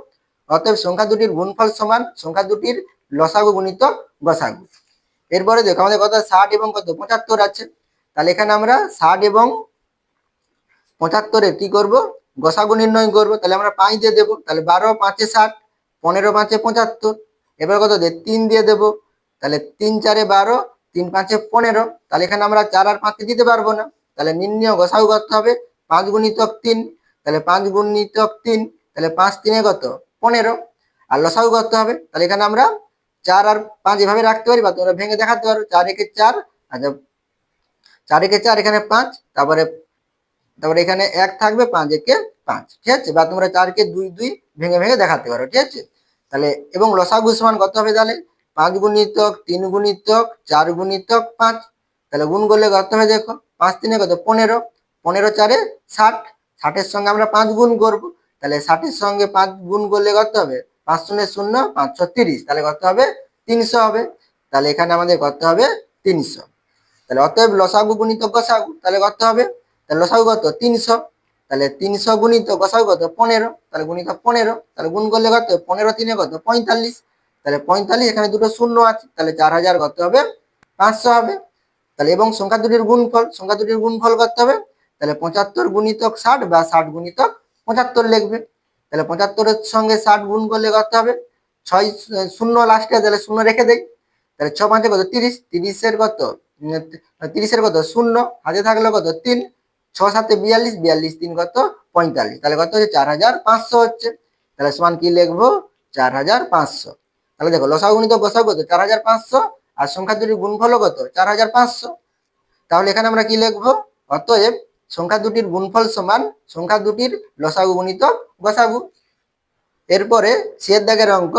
অতএব সংখ্যা দুটির গুণফল সমান সংখ্যা দুটির লসাগু গুণিতক গসাগু। এরপরে দেখো আমাদের কত 60 এবং কত 75 আছে। তাহলে এখানে আমরা 60 এবং 75 কি করব গসাগু নির্ণয় করব। তাহলে আমরা 5 দিয়ে দেবো, তাহলে 12 5 60, 15 5 75। এবার কত দিয়ে 3 দিয়ে দেবো, তাহলে 3 4 12, 3 5 15। তাহলে এখানে আমরা 4 আর 5 দিতে পারবো না, তাহলে নির্ণয় গসাগু করতে হবে 5 গুণিতক 3, তাহলে 5 গুণিতক 3, তাহলে 5 3 কত 15, আর লসাগু করতে হবে। তাহলে এখানে আমরা 4 আর 5 এভাবে রাখতে পারি, বা তোমরা ভেঙে দেখাতে পারো 4 একে 4, আচ্ছা 4 একে 4 এখানে 5, তারপরে তারপরে এখানে 1 থাকবে 5 একে 5, ঠিক আছে, বা তোমরা 4 কে 2 2 ভেঙে ভেঙে দেখাতে পারো, ঠিক আছে। তাহলে এবং লসাগু সমান কত হবে, তাহলে 5 গুণিতক 3 গুণিতক 4 গুণিতক 5। তাহলে গুণ করলে কত হবে দেখো 5 3 কত 15, 15 4 60, 60 এর সঙ্গে আমরা 5 গুণ করব। তাহলে 60 এর সঙ্গে 5 গুণ করলে কত হবে 5 0 0 530, তাহলে কত হবে 300 হবে। তাহলে এখানে আমাদের কত হবে 300। তাহলে অতএব লসাগু গুণিতক গসাগু তাহলে কত হবে, তাহলে লসাগু কত 300, তাহলে 300 গুণিতক গসাগু কত 15, তাহলে গুণিতক 15, তাহলে গুণ করলে কত 15 3 কত 45, তাহলে 45 এখানে দুটো শূন্য আছে, তাহলে 4000 কত হবে 500 হবে। তাহলে এবং সংখ্যা দুটির গুণফল করতে হবে, তাহলে 75 গুণিতক 60 বা 60 গুণিতক 75 লিখবে। তাহলে 75 এর সঙ্গে 60 গুণ করলে কত হবে 6 শূন্য লাস্টে, তাহলে শূন্য রেখে দেই। তাহলে 6 5 কত 30, 30 এর কত 30 এর কত শূন্য হাতে থাকলো কত 3, 6 7 42, 42 3 কত 45, তাহলে কত হচ্ছে 4500 হচ্ছে। তাহলে সমান কি লিখবো 4500। তাহলে দেখো লসাগু গুণিতক গসাগু কত 4500, আর সংখ্যা দুটির গুণফল কত 4500। তাহলে এখানে আমরা কি লিখবো, অতএব সংখ্যা দুটির গুণফল সমান সংখ্যা দুটির লসাগু গুণিতক গসাগু। এরপরে শেষ দাগের অঙ্ক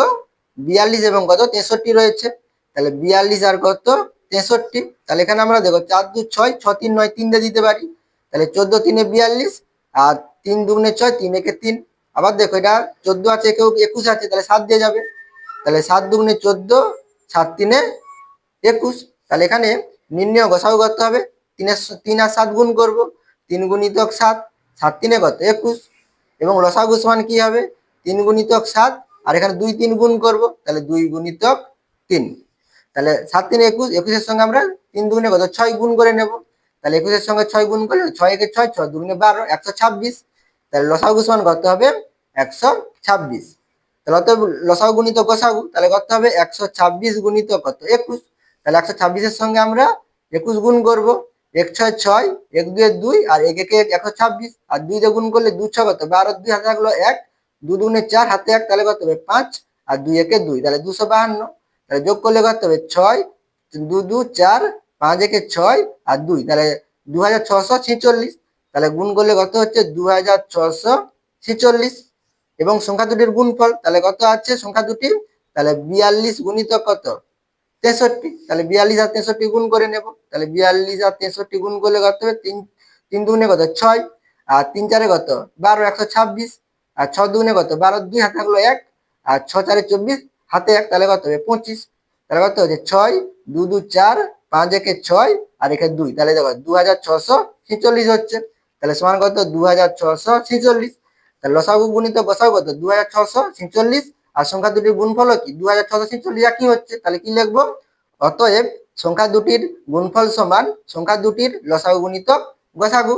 42 এবং কত 63 রয়েছে। তাহলে 42 আর কত 63, তাহলে এখানে আমরা দেখো 4 2 6, 6 3 9 3 দিয়ে দিতে পারি। তাহলে 14 3 42, আর 3 2 6, 3 1 3। আবার দেখো এটা 14 আছে, কেউ 21 আছে, তাহলে 7 দিয়ে যাবে। তাহলে 7 2 14, 7 3 21। তাহলে এখানে নির্ণয় গসাগু করতে হবে, 3 আর 7 গুণ করব, 3 গুণিতক 7, 7 3 কত 21। এবং লসাগু সমান কি হবে 3 গুণিতক 7, আর এখানে 2 3 গুণ করব, তাহলে 2 গুণিতক 3। তাহলে 7 3 21, 21 এর সঙ্গে আমরা 3 দুগুণে কত 6 গুণ করে নেব। তাহলে 21 এর সঙ্গে 6 গুণ করলে 6 একে 6, 6 দুগুণে 12, 126। তাহলে লসাগু সমান কত হবে 126। তাহলে অতএব লসাগু গুণিতক গসাগু তাহলে কত হবে 126 গুণিতক কত 21। তাহলে 126 এর সঙ্গে আমরা 21 গুণ করব, এক ছয় ছয়, এক দুয়ে দুই, আর এক একে এক, 126, আর 2 দিয়ে গুণ করলে 2 ছয় কত 12, 2 হাতে থাকলো 1, 2 দুগুণে 4, হাতে 1, তাহলে কত হবে 5, আর 2 একে 2, তাহলে 252। তাহলে যোগ করলে কত হবে 6, 2 2 4, 5 একে 6, আর 2, তাহলে 2646। তাহলে গুণ করলে কত হচ্ছে 2646। এবং সংখ্যা দুটির গুণফল তাহলে কত আছে সংখ্যা দুটি, তাহলে 42 গুণিতক কত 63। তাহলে 42 আর 63 গুণ করে নেব। তাহলে 42 আর 63 গুণ করলে কত হবে 3 3 দুগুণে কত 6, আর 3 চারে কত 12, 126, আর 6 দুগুণে কত 12, 2 হাতে থাকলো 1, আর 6 চারে 24, হাতে 1, তাহলে কত হবে 25। তাহলে কত হচ্ছে 6 2 2 4, 5 একে 6, আর একে 2, তাহলে দেখো 2646 হচ্ছে। তাহলে সমান কত 2646। তাহলে লসাগু গুণিত গসাগু কত 2646, আর সংখ্যা দুটির গুণফল কি 2646 একই হচ্ছে। তাহলে কি লিখবো, অতএব সংখ্যা দুটির গুণফল সমান সংখ্যা দুটির লসাগু গুণিতক গসাগু।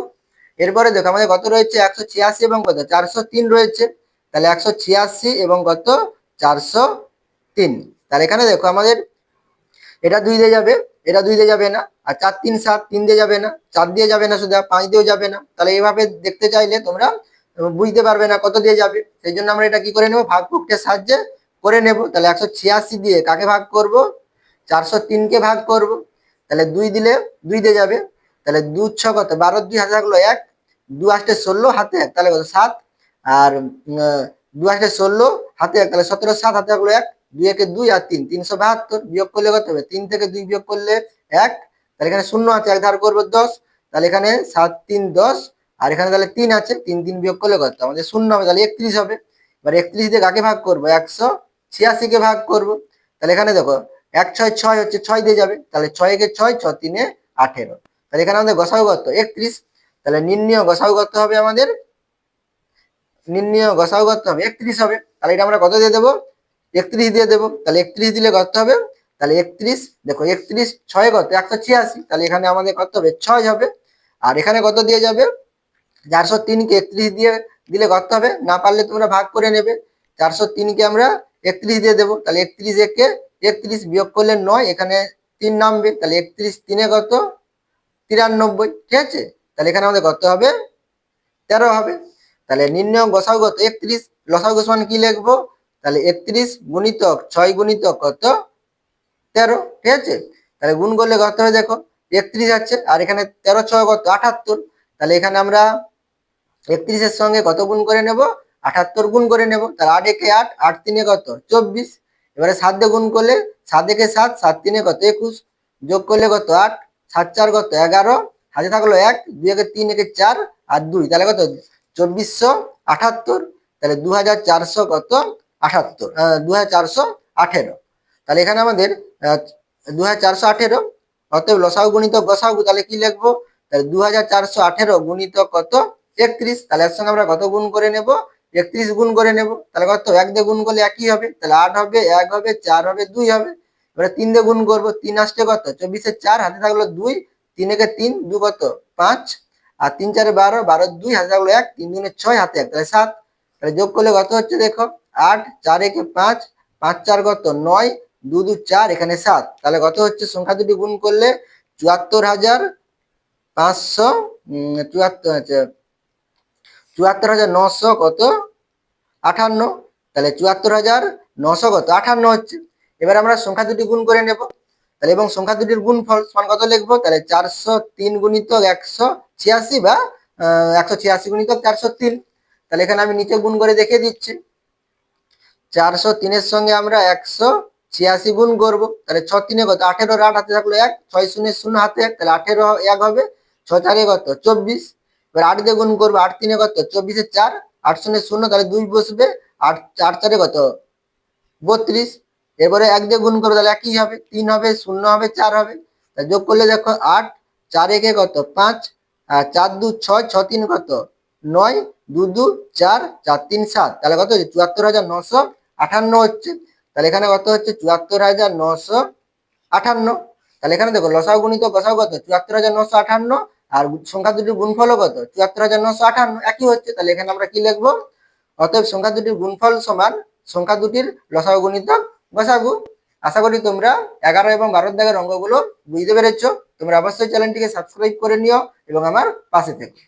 এরপরে দেখো আমাদের কত রয়েছে 186 এবং কত 403 রয়েছে। তাহলে 186 এবং কত 403। তাহলে এখানে দেখো আমাদের এটা 2 দিয়ে যাবে, এটা 2 দিয়ে যাবে না, আর 4 3 7, 3 দিয়ে যাবে না, 4 দিয়ে যাবে না, শুধু 5 দিয়েও যাবে না। তাহলে এইভাবে দেখতে চাইলে তোমরা বুঝতে পারবে না কত দিয়ে যাবে। সেই জন্য আমরা এটা কি করে নেব, ভাগ প্রক্রিয়ার সাহায্যে করে নেব। তাহলে 186 দিয়ে কাকে ভাগ করব, 403 কে ভাগ করব। তাহলে 2 দিলে 2 দিয়ে যাবে, তাহলে 2 6 কত 12, 2 হাতে থাকলো 1, 2 8 16, হাতে 1, তাহলে কত 7, আর 2 8 16, হাতে 1, তাহলে 17 7, হাতে থাকলো 1, 2 একে 2, আর 3 372। বিয়োগ করলে কত হবে 3 থেকে 2 বিয়োগ করলে 1, তাহলে এখানে শূন্য আছে 1 ধার করবো 10, তাহলে এখানে 7 3 10, আর এখানে তাহলে 3 আছে, 3 3 বিয়োগ করলে কত আমাদের শূন্য হবে, তাহলে 31 হবে। এবার 31 দিয়ে কাকে ভাগ করবো 186 কে ভাগ করব। তাহলে এখানে দেখো 1 6 6 হচ্ছে 6 দিয়ে যাবে, তাহলে 6 একে 6, 6 3 18। তাহলে এখানে আমাদের গসাগু কত 31। তাহলে নির্ণয় গসাগু কত হবে আমাদের, নির্ণয় গসাগু কত হবে 31 হবে। তাহলে এটা আমরা কত দিয়ে দেবো 31 দিয়ে দেবো। তাহলে 31 দিলে কত হবে, তাহলে 31 দেখো 31 6 কত 186, তাহলে এখানে আমাদের কত হবে 6 হবে। আর এখানে কত দিয়ে যাবে 403 কে 31 দিয়ে দিলে কত হবে, না পারলে তোমরা ভাগ করে নেবে। 403 কে আমরা 31 দিয়ে দেবো, তাহলে 31 একে 31, বিয়োগ করলে 9, এখানে 3 নামবে, তাহলে 31 3 কত 93। ঠিক আছে, তাহলে এখানে আমাদের কত হবে 13 হবে। তাহলে নির্ণয় গসাগু কত 31, লসাগু সমান কি লিখবো, তাহলে 31 গুণিতক 6 গুণিতক কত 13। ঠিক আছে, তাহলে গুণ করলে কত হবে দেখো 31 আছে, আর এখানে 13 6 কত 78। তাহলে এখানে আমরা 31 এর সঙ্গে কত গুণ করে নেব 78 গুণ করে নেব। তাহলে 8 একে 8, 8 3 কত 24। এবারে 7 দিয়ে গুণ করলে 7 একে 7, 7 3 কত 21, যোগ করলে কত 8, 7 4 কত 11, হাতে থাকলো 1, 2 একে 3 একে 4, আর 2, তাহলে কত 2478। তাহলে 2400 কত 78, 2418। তাহলে এখানে আমাদের 2418, অতএব লসাগু গুণিতক গসাগু তাহলে কি লিখবো, তাহলে 2418 গুণিতক কত 31। তাহলে এর সঙ্গে আমরা কত গুণ করে নেব 31 গুণ করে নেব। তাহলে কত 1 দিয়ে গুণ করলে একই হবে, তাহলে 8 হবে, 1 হবে, 4 হবে, 2 হবে। এবারে 3 দিয়ে গুণ করবো, 3 আসলে কত 24 এর 4, হাতে থাকলো 2, 3 একে 3, 2 কত 5, আর 3 4 12, 12 2, হাতে থাকলো 1, 3 2 6, হাতে 1, তাহলে 7। তাহলে যোগ করলে কত হচ্ছে দেখো 8, 4 একে 5, 5 4 কত 9, 2 2 4, এখানে 7। তাহলে কত হচ্ছে সংখ্যা দুটি গুণ করলে 74,500, 74,900 কত 58। তাহলে 74,900 কত 58 হচ্ছে। এবার আমরা সংখ্যা দুটি গুণ করে নেব। তাহলে এবং সংখ্যা দুটির গুণফল সমান কত লিখবো, তাহলে 403 গুণিতক 186 বা 186 গুণিতক 403। তাহলে এখানে আমি নিচে গুণ করে দেখিয়ে দিচ্ছি। 403 এর সঙ্গে আমরা 186 গুণ করব। তাহলে 6 3 কত 18, 8 হাতে থাকলো 1, 6 0 0, হাতে 1, তাহলে 18 1 হবে, 6 4 কত 24। এবার 8 দিয়ে গুণ করবো, 8 3 কত 24 এর 4, 8 0 0, তাহলে 2 বসবে, 8 4 4 কত 32। এবারে 1 দিয়ে গুণ করবো, তাহলে একই হবে, 3 হবে, 0 হবে, 4 হবে। তাহলে যোগ করলে দেখো 8 4 1 কত 5, আর 4 2 6, 6 3 কত 9, 2 2 4, 4 3 7। তাহলে কত হচ্ছে 74,958 হচ্ছে। তাহলে এখানে কত হচ্ছে 74,958। তাহলে এখানে দেখো লসাগু গুণিতক গসাগু কত 74,958, আর সংখ্যা দুটির গুণফল কত 74,958 একই হচ্ছে। তাহলে এখানে আমরা কি লিখবো, অতএব সংখ্যা দুটির গুণফল সমান সংখ্যা দুটির লসাগু গুণিতক গসাগু। আশা করি তোমরা 11 এবং 12 দাগের অঙ্কগুলো বুঝতে পেরেছো। তোমরা অবশ্যই চ্যানেলটিকে সাবস্ক্রাইব করে নিও এবং আমার পাশে থেকো।